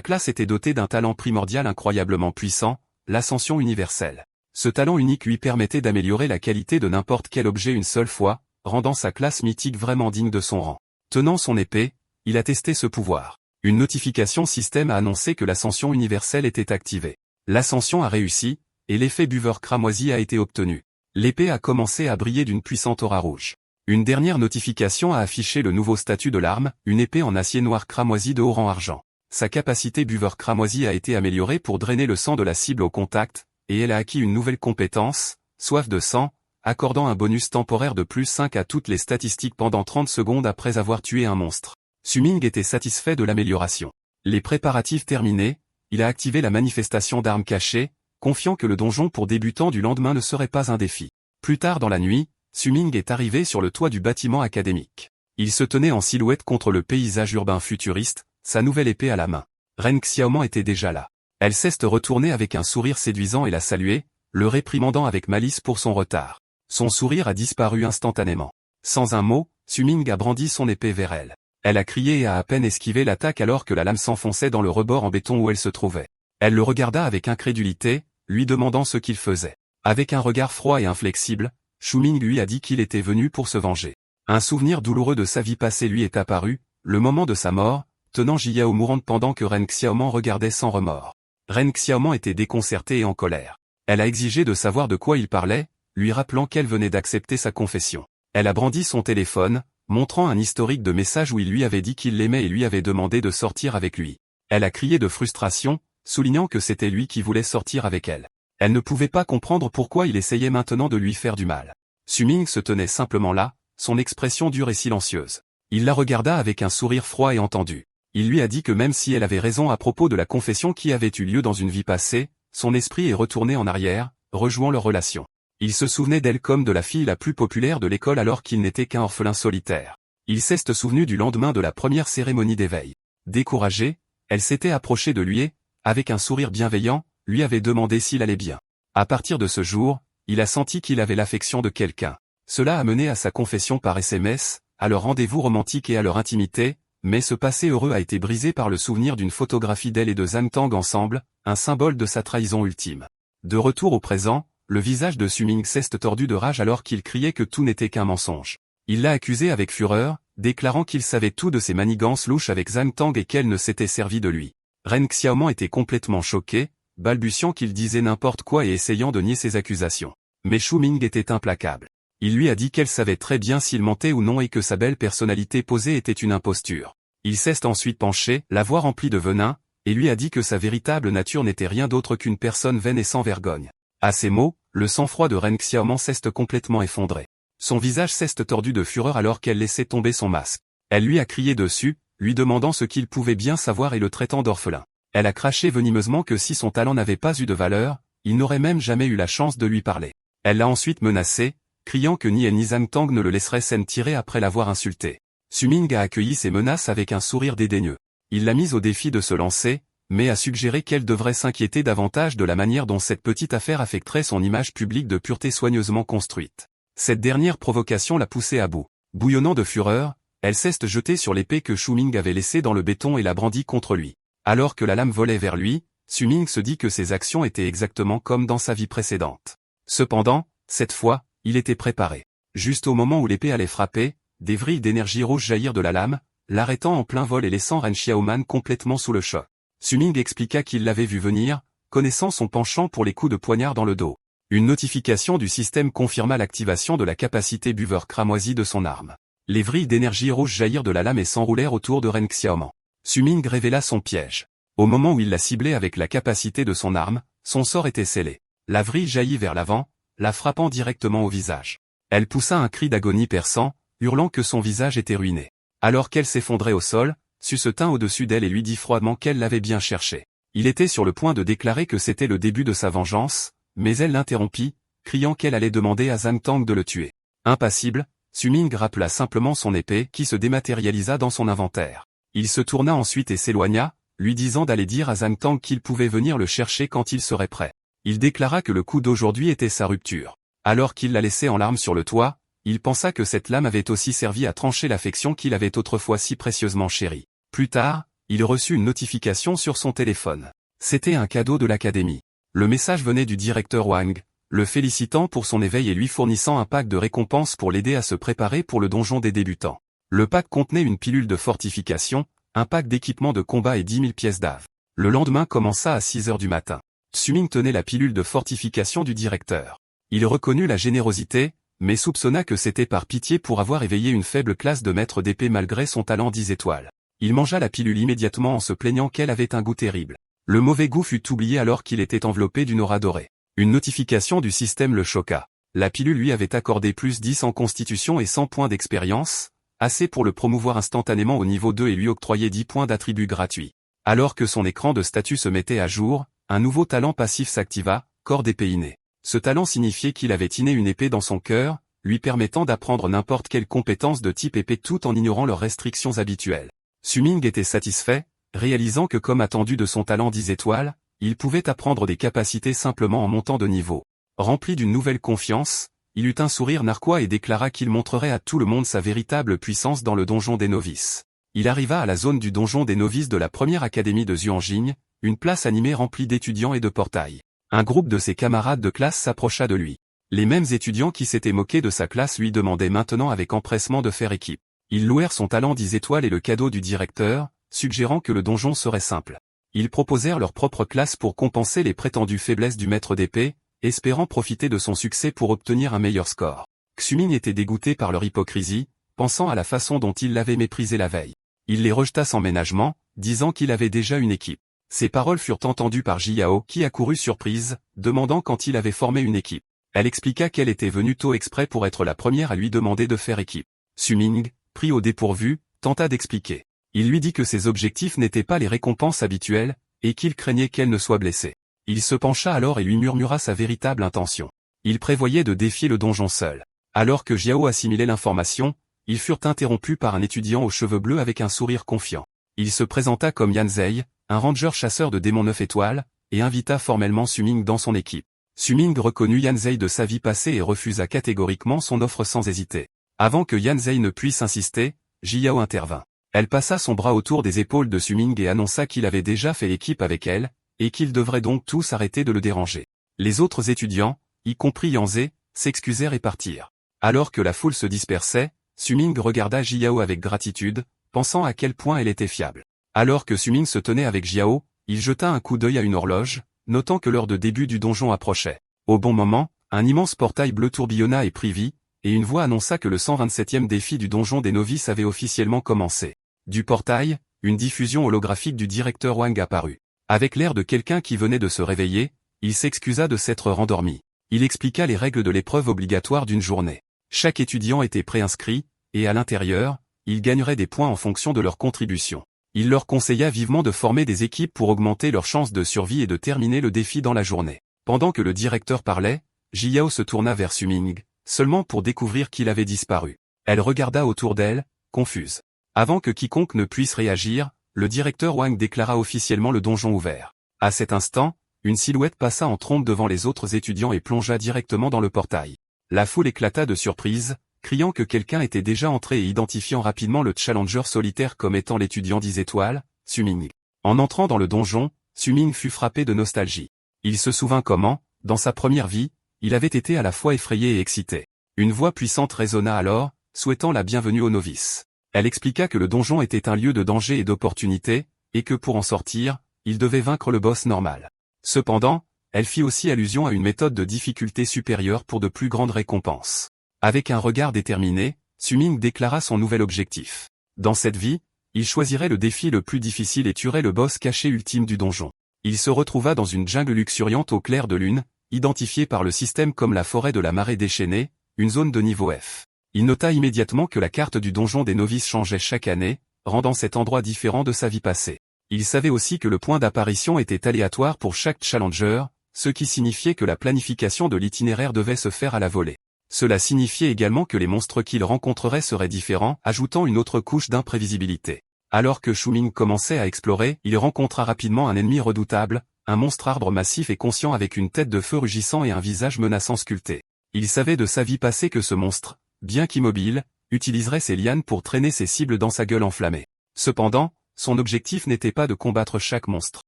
classe était dotée d'un talent primordial incroyablement puissant, l'ascension universelle. Ce talent unique lui permettait d'améliorer la qualité de n'importe quel objet une seule fois, rendant sa classe mythique vraiment digne de son rang. Tenant son épée, il a testé ce pouvoir. Une notification système a annoncé que l'ascension universelle était activée. L'ascension a réussi, et l'effet buveur cramoisi a été obtenu. L'épée a commencé à briller d'une puissante aura rouge. Une dernière notification a affiché le nouveau statut de l'arme, une épée en acier noir cramoisi de haut rang argent. Sa capacité buveur cramoisi a été améliorée pour drainer le sang de la cible au contact, et elle a acquis une nouvelle compétence, soif de sang, accordant un bonus temporaire de plus 5 à toutes les statistiques pendant 30 secondes après avoir tué un monstre. Su Ming était satisfait de l'amélioration. Les préparatifs terminés, il a activé la manifestation d'armes cachées, confiant que le donjon pour débutants du lendemain ne serait pas un défi. Plus tard dans la nuit, Su Ming est arrivé sur le toit du bâtiment académique. Il se tenait en silhouette contre le paysage urbain futuriste, sa nouvelle épée à la main. Ren Xiaoman était déjà là. Elle s'est retournée avec un sourire séduisant et l'a salué, le réprimandant avec malice pour son retard. Son sourire a disparu instantanément. Sans un mot, Su Ming a brandi son épée vers elle. Elle a crié et a à peine esquivé l'attaque alors que la lame s'enfonçait dans le rebord en béton où elle se trouvait. Elle le regarda avec incrédulité, lui demandant ce qu'il faisait. Avec un regard froid et inflexible, Su Ming lui a dit qu'il était venu pour se venger. Un souvenir douloureux de sa vie passée lui est apparu, le moment de sa mort, tenant Jiyao mourante pendant que Ren Xiaoman regardait sans remords. Ren Xiaoman était déconcertée et en colère. Elle a exigé de savoir de quoi il parlait, lui rappelant qu'elle venait d'accepter sa confession. Elle a brandi son téléphone, montrant un historique de messages où il lui avait dit qu'il l'aimait et lui avait demandé de sortir avec lui. Elle a crié de frustration, soulignant que c'était lui qui voulait sortir avec elle. Elle ne pouvait pas comprendre pourquoi il essayait maintenant de lui faire du mal. Su Ming se tenait simplement là, son expression dure et silencieuse. Il la regarda avec un sourire froid et entendu. Il lui a dit que même si elle avait raison à propos de la confession qui avait eu lieu dans une vie passée, son esprit est retourné en arrière, rejouant leur relation. Il se souvenait d'elle comme de la fille la plus populaire de l'école alors qu'il n'était qu'un orphelin solitaire. Il s'est souvenu du lendemain de la première cérémonie d'éveil. Découragée, elle s'était approchée de lui et, avec un sourire bienveillant, lui avait demandé s'il allait bien. À partir de ce jour, il a senti qu'il avait l'affection de quelqu'un. Cela a mené à sa confession par SMS, à leur rendez-vous romantique et à leur intimité, mais ce passé heureux a été brisé par le souvenir d'une photographie d'elle et de Zhang Tang ensemble, un symbole de sa trahison ultime. De retour au présent, le visage de Su Ming s'est tordu de rage alors qu'il criait que tout n'était qu'un mensonge. Il l'a accusé avec fureur, déclarant qu'il savait tout de ses manigances louches avec Zhang Tang et qu'elle ne s'était servie de lui. Ren Xiaoman était complètement choqué, balbutiant qu'il disait n'importe quoi et essayant de nier ses accusations. Mais Su Ming était implacable. Il lui a dit qu'elle savait très bien s'il mentait ou non et que sa belle personnalité posée était une imposture. Il s'est ensuite penché, la voix remplie de venin, et lui a dit que sa véritable nature n'était rien d'autre qu'une personne vaine et sans vergogne. À ces mots, le sang-froid de Ren Xiaoman s'est complètement effondré. Son visage s'est tordu de fureur alors qu'elle laissait tomber son masque. Elle lui a crié dessus, lui demandant ce qu'il pouvait bien savoir et le traitant d'orphelin. Elle a craché venimeusement que si son talent n'avait pas eu de valeur, il n'aurait même jamais eu la chance de lui parler. Elle l'a ensuite menacé, criant que ni elle ni Zhang Tang ne le laisseraient s'en tirer après l'avoir insulté. Su Ming a accueilli ces menaces avec un sourire dédaigneux. Il l'a mise au défi de se lancer, mais a suggéré qu'elle devrait s'inquiéter davantage de la manière dont cette petite affaire affecterait son image publique de pureté soigneusement construite. Cette dernière provocation l'a poussée à bout. Bouillonnant de fureur, elle s'est jetée sur l'épée que Su Ming avait laissée dans le béton et l'a brandie contre lui. Alors que la lame volait vers lui, Su Ming se dit que ses actions étaient exactement comme dans sa vie précédente. Cependant, cette fois, il était préparé. Juste au moment où l'épée allait frapper, des vrilles d'énergie rouge jaillirent de la lame, l'arrêtant en plein vol et laissant Ren Xiaoman complètement sous le choc. Su Ming expliqua qu'il l'avait vu venir, connaissant son penchant pour les coups de poignard dans le dos. Une notification du système confirma l'activation de la capacité buveur cramoisi de son arme. Les vrilles d'énergie rouge jaillirent de la lame et s'enroulèrent autour de Ren Xiaoman. Su Ming révéla son piège. Au moment où il la ciblait avec la capacité de son arme, son sort était scellé. La vrille jaillit vers l'avant, la frappant directement au visage. Elle poussa un cri d'agonie perçant, hurlant que son visage était ruiné. Alors qu'elle s'effondrait au sol, Su se tint au-dessus d'elle et lui dit froidement qu'elle l'avait bien cherché. Il était sur le point de déclarer que c'était le début de sa vengeance, mais elle l'interrompit, criant qu'elle allait demander à Zhang Tang de le tuer. Impassible, Su Ming rappela simplement son épée qui se dématérialisa dans son inventaire. Il se tourna ensuite et s'éloigna, lui disant d'aller dire à Zhang Tang qu'il pouvait venir le chercher quand il serait prêt. Il déclara que le coup d'aujourd'hui était sa rupture. Alors qu'il la laissait en larmes sur le toit, il pensa que cette lame avait aussi servi à trancher l'affection qu'il avait autrefois si précieusement chérie. Plus tard, il reçut une notification sur son téléphone. C'était un cadeau de l'académie. Le message venait du directeur Wang, le félicitant pour son éveil et lui fournissant un pack de récompenses pour l'aider à se préparer pour le donjon des débutants. Le pack contenait une pilule de fortification, un pack d'équipement de combat et 10 000 pièces d'ave. Le lendemain commença à 6 heures du matin. Xuming tenait la pilule de fortification du directeur. Il reconnut la générosité, mais soupçonna que c'était par pitié pour avoir éveillé une faible classe de maître d'épée malgré son talent 10 étoiles. Il mangea la pilule immédiatement en se plaignant qu'elle avait un goût terrible. Le mauvais goût fut oublié alors qu'il était enveloppé d'une aura dorée. Une notification du système le choqua. La pilule lui avait accordé plus 10 en constitution et 100 points d'expérience, assez pour le promouvoir instantanément au niveau 2 et lui octroyer 10 points d'attribut gratuits. Alors que son écran de statut se mettait à jour, un nouveau talent passif s'activa, corps d'épée inné. Ce talent signifiait qu'il avait inné une épée dans son cœur, lui permettant d'apprendre n'importe quelle compétence de type épée tout en ignorant leurs restrictions habituelles. Xuming était satisfait, réalisant que comme attendu de son talent 10 étoiles, il pouvait apprendre des capacités simplement en montant de niveau. Rempli d'une nouvelle confiance, il eut un sourire narquois et déclara qu'il montrerait à tout le monde sa véritable puissance dans le donjon des novices. Il arriva à la zone du donjon des novices de la première académie de Xuanjing, une place animée remplie d'étudiants et de portails. Un groupe de ses camarades de classe s'approcha de lui. Les mêmes étudiants qui s'étaient moqués de sa classe lui demandaient maintenant avec empressement de faire équipe. Ils louèrent son talent 10 étoiles et le cadeau du directeur, suggérant que le donjon serait simple. Ils proposèrent leur propre classe pour compenser les prétendues faiblesses du maître d'épée, espérant profiter de son succès pour obtenir un meilleur score. Xuming était dégoûté par leur hypocrisie, pensant à la façon dont il l'avait méprisé la veille. Il les rejeta sans ménagement, disant qu'il avait déjà une équipe. Ces paroles furent entendues par Jiao qui accourut surprise, demandant quand il avait formé une équipe. Elle expliqua qu'elle était venue tôt exprès pour être la première à lui demander de faire équipe. Xuming, pris au dépourvu, tenta d'expliquer. Il lui dit que ses objectifs n'étaient pas les récompenses habituelles, et qu'il craignait qu'elle ne soit blessée. Il se pencha alors et lui murmura sa véritable intention. Il prévoyait de défier le donjon seul. Alors que Jiao assimilait l'information, ils furent interrompus par un étudiant aux cheveux bleus avec un sourire confiant. Il se présenta comme Yan Zei, un ranger chasseur de démons 9 étoiles, et invita formellement Xuming dans son équipe. Xuming reconnut Yan Zei de sa vie passée et refusa catégoriquement son offre sans hésiter. Avant que Yan Zei ne puisse insister, Jiao intervint. Elle passa son bras autour des épaules de Xuming et annonça qu'il avait déjà fait équipe avec elle, et qu'ils devraient donc tous arrêter de le déranger. Les autres étudiants, y compris Yan Zei, s'excusèrent et partirent. Alors que la foule se dispersait, Xuming regarda Jiao avec gratitude, pensant à quel point elle était fiable. Alors que Xuming se tenait avec Jiao, il jeta un coup d'œil à une horloge, notant que l'heure de début du donjon approchait. Au bon moment, un immense portail bleu tourbillonna et prit vie, et une voix annonça que le 127e défi du donjon des novices avait officiellement commencé. Du portail, une diffusion holographique du directeur Wang apparut. Avec l'air de quelqu'un qui venait de se réveiller, il s'excusa de s'être rendormi. Il expliqua les règles de l'épreuve obligatoire d'une journée. Chaque étudiant était préinscrit, et à l'intérieur, ils gagneraient des points en fonction de leur contribution. Il leur conseilla vivement de former des équipes pour augmenter leurs chances de survie et de terminer le défi dans la journée. Pendant que le directeur parlait, Jiao se tourna vers Xuming, seulement pour découvrir qu'il avait disparu. Elle regarda autour d'elle, confuse. Avant que quiconque ne puisse réagir, le directeur Wang déclara officiellement le donjon ouvert. À cet instant, une silhouette passa en trombe devant les autres étudiants et plongea directement dans le portail. La foule éclata de surprise, criant que quelqu'un était déjà entré et identifiant rapidement le challenger solitaire comme étant l'étudiant 10 étoiles, Xuming. En entrant dans le donjon, Xuming fut frappé de nostalgie. Il se souvint comment, dans sa première vie, il avait été à la fois effrayé et excité. Une voix puissante résonna alors, souhaitant la bienvenue aux novices. Elle expliqua que le donjon était un lieu de danger et d'opportunité, et que pour en sortir, il devait vaincre le boss normal. Cependant, elle fit aussi allusion à une méthode de difficulté supérieure pour de plus grandes récompenses. Avec un regard déterminé, Xuming déclara son nouvel objectif. Dans cette vie, il choisirait le défi le plus difficile et tuerait le boss caché ultime du donjon. Il se retrouva dans une jungle luxuriante au clair de lune, identifiée par le système comme la forêt de la marée déchaînée, une zone de niveau F. Il nota immédiatement que la carte du donjon des novices changeait chaque année, rendant cet endroit différent de sa vie passée. Il savait aussi que le point d'apparition était aléatoire pour chaque challenger, ce qui signifiait que la planification de l'itinéraire devait se faire à la volée. Cela signifiait également que les monstres qu'il rencontrerait seraient différents, ajoutant une autre couche d'imprévisibilité. Alors que Xuming commençait à explorer, il rencontra rapidement un ennemi redoutable, un monstre arbre massif et conscient avec une tête de feu rugissant et un visage menaçant sculpté. Il savait de sa vie passée que ce monstre, bien qu'immobile, utiliserait ses lianes pour traîner ses cibles dans sa gueule enflammée. Cependant, son objectif n'était pas de combattre chaque monstre.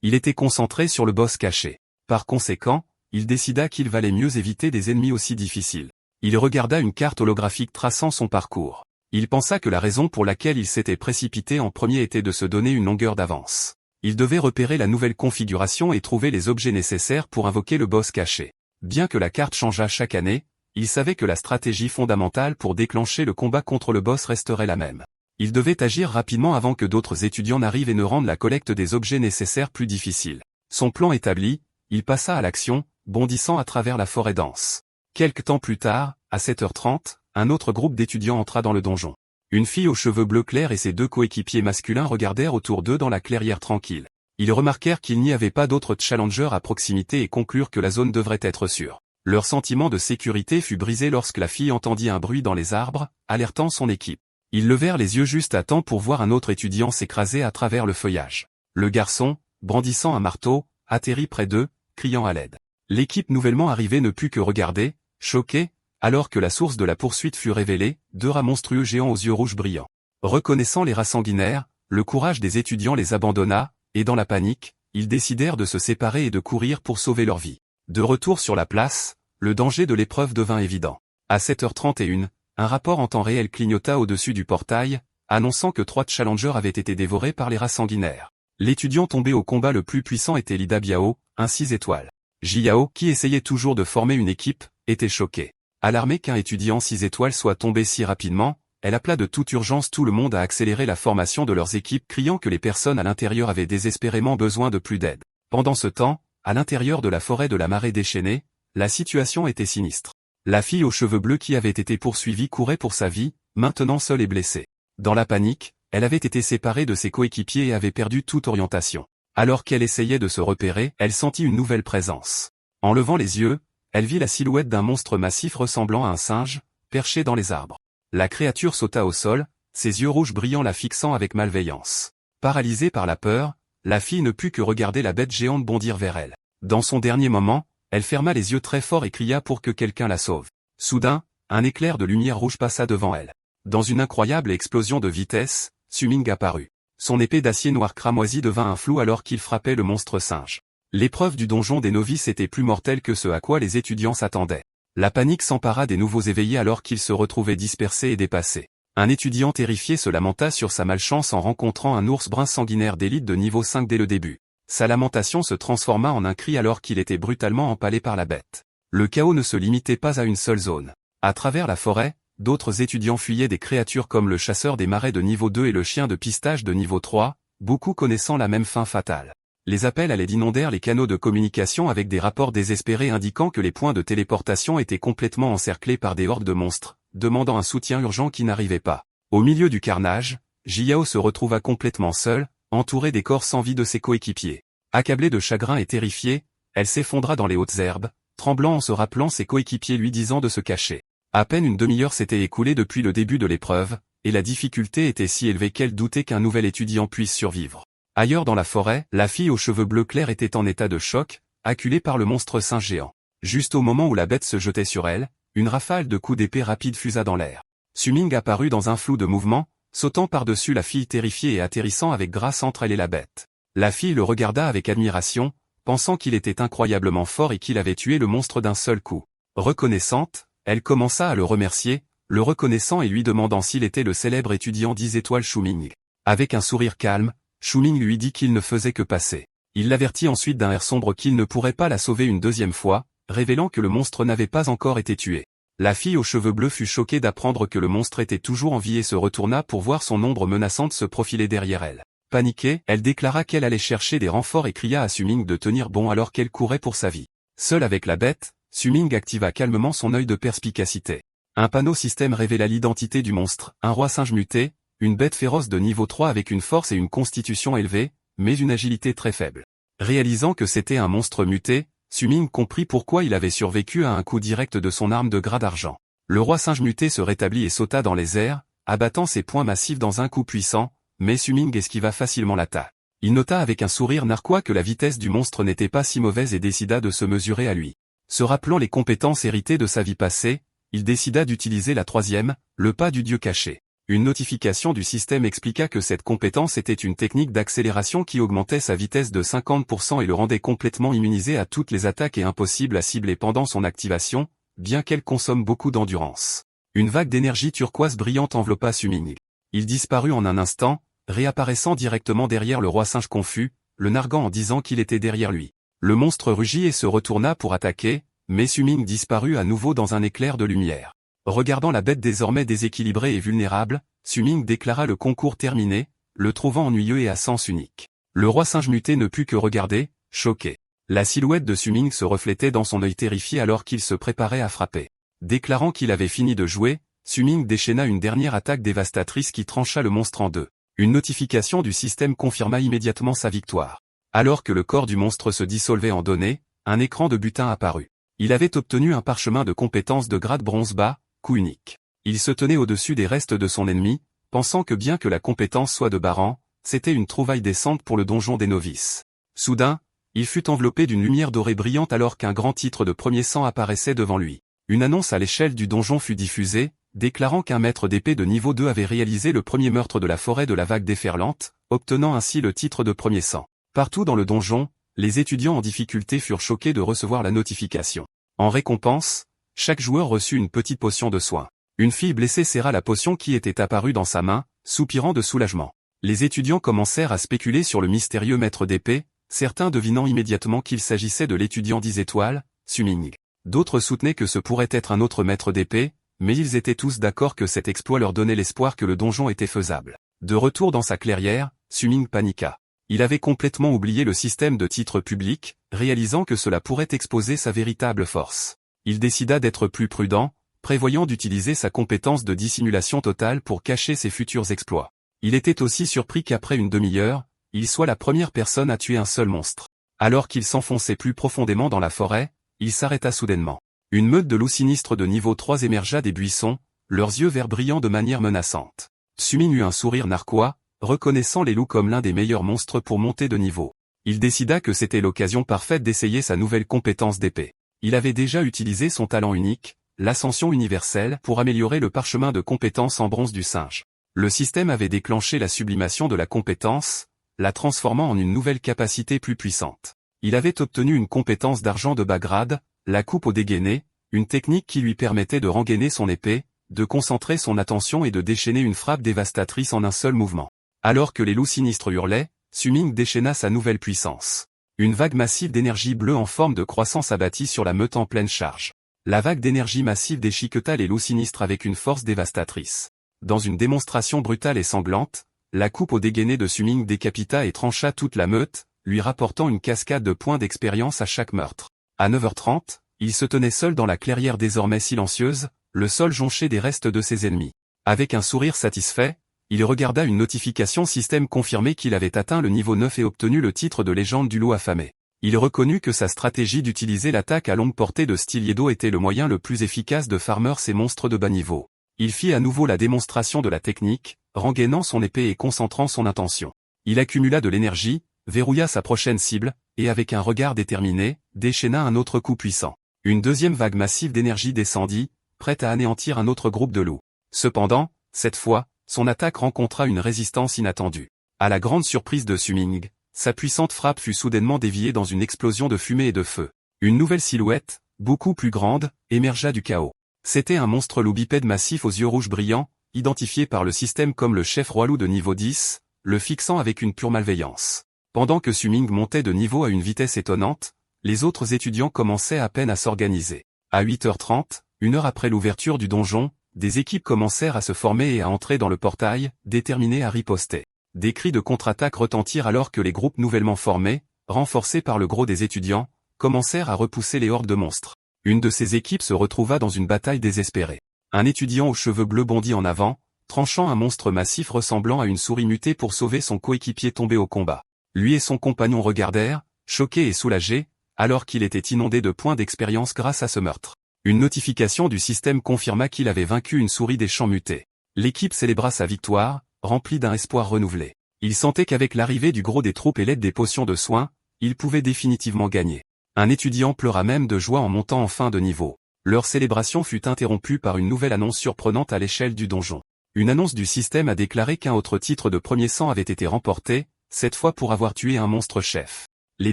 Il était concentré sur le boss caché. Par conséquent, il décida qu'il valait mieux éviter des ennemis aussi difficiles. Il regarda une carte holographique traçant son parcours. Il pensa que la raison pour laquelle il s'était précipité en premier était de se donner une longueur d'avance. Il devait repérer la nouvelle configuration et trouver les objets nécessaires pour invoquer le boss caché. Bien que la carte changeât chaque année, il savait que la stratégie fondamentale pour déclencher le combat contre le boss resterait la même. Il devait agir rapidement avant que d'autres étudiants n'arrivent et ne rendent la collecte des objets nécessaires plus difficile. Son plan établi, il passa à l'action, bondissant à travers la forêt dense. Quelque temps plus tard, à 7h30, un autre groupe d'étudiants entra dans le donjon. Une fille aux cheveux bleus clairs et ses deux coéquipiers masculins regardèrent autour d'eux dans la clairière tranquille. Ils remarquèrent qu'il n'y avait pas d'autres challengers à proximité et conclurent que la zone devrait être sûre. Leur sentiment de sécurité fut brisé lorsque la fille entendit un bruit dans les arbres, alertant son équipe. Ils levèrent les yeux juste à temps pour voir un autre étudiant s'écraser à travers le feuillage. Le garçon, brandissant un marteau, atterrit près d'eux, criant à l'aide. L'équipe nouvellement arrivée ne put que regarder, choquée, alors que la source de la poursuite fut révélée, deux rats monstrueux géants aux yeux rouges brillants. Reconnaissant les rats sanguinaires, le courage des étudiants les abandonna, et dans la panique, ils décidèrent de se séparer et de courir pour sauver leur vie. De retour sur la place, le danger de l'épreuve devint évident. À 7h31, un rapport en temps réel clignota au-dessus du portail, annonçant que 3 challengers avaient été dévorés par les rats sanguinaires. L'étudiant tombé au combat le plus puissant était Lida Biao, un 6 étoiles. Jiao, qui essayait toujours de former une équipe, était choquée. Alarmée qu'un étudiant 6 étoiles soit tombé si rapidement, elle appela de toute urgence tout le monde à accélérer la formation de leurs équipes, criant que les personnes à l'intérieur avaient désespérément besoin de plus d'aide. Pendant ce temps, à l'intérieur de la forêt de la marée déchaînée, la situation était sinistre. La fille aux cheveux bleus qui avait été poursuivie courait pour sa vie, maintenant seule et blessée. Dans la panique, elle avait été séparée de ses coéquipiers et avait perdu toute orientation. Alors qu'elle essayait de se repérer, elle sentit une nouvelle présence. En levant les yeux, elle vit la silhouette d'un monstre massif ressemblant à un singe, perché dans les arbres. La créature sauta au sol, ses yeux rouges brillant la fixant avec malveillance. Paralysée par la peur, la fille ne put que regarder la bête géante bondir vers elle. Dans son dernier moment, elle ferma les yeux très fort et cria pour que quelqu'un la sauve. Soudain, un éclair de lumière rouge passa devant elle. Dans une incroyable explosion de vitesse, Su-Ming apparut. Son épée d'acier noir cramoisi devint un flou alors qu'il frappait le monstre singe. L'épreuve du donjon des novices était plus mortelle que ce à quoi les étudiants s'attendaient. La panique s'empara des nouveaux éveillés alors qu'ils se retrouvaient dispersés et dépassés. Un étudiant terrifié se lamenta sur sa malchance en rencontrant un ours brun sanguinaire d'élite de niveau 5 dès le début. Sa lamentation se transforma en un cri alors qu'il était brutalement empalé par la bête. Le chaos ne se limitait pas à une seule zone. À travers la forêt, d'autres étudiants fuyaient des créatures comme le chasseur des marais de niveau 2 et le chien de pistache de niveau 3, beaucoup connaissant la même fin fatale. Les appels à l'aide inondèrent les canaux de communication avec des rapports désespérés indiquant que les points de téléportation étaient complètement encerclés par des hordes de monstres, demandant un soutien urgent qui n'arrivait pas. Au milieu du carnage, Jiao se retrouva complètement seule, entourée des corps sans vie de ses coéquipiers. Accablée de chagrin et terrifiée, elle s'effondra dans les hautes herbes, tremblant en se rappelant ses coéquipiers lui disant de se cacher. À peine une demi-heure s'était écoulée depuis le début de l'épreuve, et la difficulté était si élevée qu'elle doutait qu'un nouvel étudiant puisse survivre. Ailleurs dans la forêt, la fille aux cheveux bleus clairs était en état de choc, acculée par le monstre singe géant. Juste au moment où la bête se jetait sur elle, une rafale de coups d'épée rapide fusa dans l'air. Su-Ming apparut dans un flou de mouvements, sautant par-dessus la fille terrifiée et atterrissant avec grâce entre elle et la bête. La fille le regarda avec admiration, pensant qu'il était incroyablement fort et qu'il avait tué le monstre d'un seul coup. Reconnaissante, elle commença à le remercier, le reconnaissant et lui demandant s'il était le célèbre étudiant 10 étoiles Su-Ming. Avec un sourire calme, Su-Ming lui dit qu'il ne faisait que passer. Il l'avertit ensuite d'un air sombre qu'il ne pourrait pas la sauver une deuxième fois, révélant que le monstre n'avait pas encore été tué. La fille aux cheveux bleus fut choquée d'apprendre que le monstre était toujours en vie et se retourna pour voir son ombre menaçante se profiler derrière elle. Paniquée, elle déclara qu'elle allait chercher des renforts et cria à Su-Ming de tenir bon alors qu'elle courait pour sa vie. Seule avec la bête, Su-Ming activa calmement son œil de perspicacité. Un panneau système révéla l'identité du monstre, un roi singe muté, une bête féroce de niveau 3 avec une force et une constitution élevée, mais une agilité très faible. Réalisant que c'était un monstre muté, Su-Ming comprit pourquoi il avait survécu à un coup direct de son arme de gras d'argent. Le roi singe muté se rétablit et sauta dans les airs, abattant ses poings massifs dans un coup puissant, mais Su-Ming esquiva facilement l'attaque. Il nota avec un sourire narquois que la vitesse du monstre n'était pas si mauvaise et décida de se mesurer à lui. Se rappelant les compétences héritées de sa vie passée, il décida d'utiliser la troisième, le pas du dieu caché. Une notification du système expliqua que cette compétence était une technique d'accélération qui augmentait sa vitesse de 50% et le rendait complètement immunisé à toutes les attaques et impossible à cibler pendant son activation, bien qu'elle consomme beaucoup d'endurance. Une vague d'énergie turquoise brillante enveloppa Su-Ming. Il disparut en un instant, réapparaissant directement derrière le roi singe confus, le narguant en disant qu'il était derrière lui. Le monstre rugit et se retourna pour attaquer, mais Su-Ming disparut à nouveau dans un éclair de lumière. Regardant la bête désormais déséquilibrée et vulnérable, Su-Ming déclara le concours terminé, le trouvant ennuyeux et à sens unique. Le roi singe muté ne put que regarder, choqué. La silhouette de Su-Ming se reflétait dans son œil terrifié alors qu'il se préparait à frapper. Déclarant qu'il avait fini de jouer, Su-Ming déchaîna une dernière attaque dévastatrice qui trancha le monstre en deux. Une notification du système confirma immédiatement sa victoire. Alors que le corps du monstre se dissolvait en données, un écran de butin apparut. Il avait obtenu un parchemin de compétences de grade bronze bas, coup unique. Il se tenait au-dessus des restes de son ennemi, pensant que bien que la compétence soit de bas rang, c'était une trouvaille décente pour le donjon des novices. Soudain, il fut enveloppé d'une lumière dorée brillante alors qu'un grand titre de premier sang apparaissait devant lui. Une annonce à l'échelle du donjon fut diffusée, déclarant qu'un maître d'épée de niveau 2 avait réalisé le premier meurtre de la forêt de la vague déferlante, obtenant ainsi le titre de premier sang. Partout dans le donjon, les étudiants en difficulté furent choqués de recevoir la notification. En récompense, chaque joueur reçut une petite potion de soin. Une fille blessée serra la potion qui était apparue dans sa main, soupirant de soulagement. Les étudiants commencèrent à spéculer sur le mystérieux maître d'épée, certains devinant immédiatement qu'il s'agissait de l'étudiant 10 étoiles, Su-Ming. D'autres soutenaient que ce pourrait être un autre maître d'épée, mais ils étaient tous d'accord que cet exploit leur donnait l'espoir que le donjon était faisable. De retour dans sa clairière, Su-Ming paniqua. Il avait complètement oublié le système de titres publics, réalisant que cela pourrait exposer sa véritable force. Il décida d'être plus prudent, prévoyant d'utiliser sa compétence de dissimulation totale pour cacher ses futurs exploits. Il était aussi surpris qu'après une demi-heure, il soit la première personne à tuer un seul monstre. Alors qu'il s'enfonçait plus profondément dans la forêt, il s'arrêta soudainement. Une meute de loups sinistres de niveau 3 émergea des buissons, leurs yeux verts brillant de manière menaçante. Su-Ming eut un sourire narquois, reconnaissant les loups comme l'un des meilleurs monstres pour monter de niveau. Il décida que c'était l'occasion parfaite d'essayer sa nouvelle compétence d'épée. Il avait déjà utilisé son talent unique, l'ascension universelle, pour améliorer le parchemin de compétences en bronze du singe. Le système avait déclenché la sublimation de la compétence, la transformant en une nouvelle capacité plus puissante. Il avait obtenu une compétence d'argent de bas grade, la coupe au dégainé, une technique qui lui permettait de rengainer son épée, de concentrer son attention et de déchaîner une frappe dévastatrice en un seul mouvement. Alors que les loups sinistres hurlaient, Su-Ming déchaîna sa nouvelle puissance. Une vague massive d'énergie bleue en forme de croissance abattit sur la meute en pleine charge. La vague d'énergie massive déchiqueta les loups sinistres avec une force dévastatrice. Dans une démonstration brutale et sanglante, la coupe au dégainé de Su-Ming décapita et trancha toute la meute, lui rapportant une cascade de points d'expérience à chaque meurtre. À 9h30, il se tenait seul dans la clairière désormais silencieuse, le sol jonché des restes de ses ennemis. Avec un sourire satisfait, il regarda une notification système confirmer qu'il avait atteint le niveau 9 et obtenu le titre de légende du loup affamé. Il reconnut que sa stratégie d'utiliser l'attaque à longue portée de Styliedo était le moyen le plus efficace de farmer ces monstres de bas niveau. Il fit à nouveau la démonstration de la technique, rengainant son épée et concentrant son intention. Il accumula de l'énergie, verrouilla sa prochaine cible, et avec un regard déterminé, déchaîna un autre coup puissant. Une deuxième vague massive d'énergie descendit, prête à anéantir un autre groupe de loups. Cependant, cette fois, son attaque rencontra une résistance inattendue. À la grande surprise de Su-Ming, sa puissante frappe fut soudainement déviée dans une explosion de fumée et de feu. Une nouvelle silhouette, beaucoup plus grande, émergea du chaos. C'était un monstre loup bipède massif aux yeux rouges brillants, identifié par le système comme le chef roi loup de niveau 10, le fixant avec une pure malveillance. Pendant que Su-Ming montait de niveau à une vitesse étonnante, les autres étudiants commençaient à peine à s'organiser. À 8h30, une heure après l'ouverture du donjon, des équipes commencèrent à se former et à entrer dans le portail, déterminées à riposter. Des cris de contre-attaque retentirent alors que les groupes nouvellement formés, renforcés par le gros des étudiants, commencèrent à repousser les hordes de monstres. Une de ces équipes se retrouva dans une bataille désespérée. Un étudiant aux cheveux bleus bondit en avant, tranchant un monstre massif ressemblant à une souris mutée pour sauver son coéquipier tombé au combat. Lui et son compagnon regardèrent, choqués et soulagés, alors qu'il était inondé de points d'expérience grâce à ce meurtre. Une notification du système confirma qu'il avait vaincu une souris des champs mutés. L'équipe célébra sa victoire, remplie d'un espoir renouvelé. Il sentait qu'avec l'arrivée du gros des troupes et l'aide des potions de soins, il pouvait définitivement gagner. Un étudiant pleura même de joie en montant en fin de niveau. Leur célébration fut interrompue par une nouvelle annonce surprenante à l'échelle du donjon. Une annonce du système a déclaré qu'un autre titre de premier sang avait été remporté, cette fois pour avoir tué un monstre chef. Les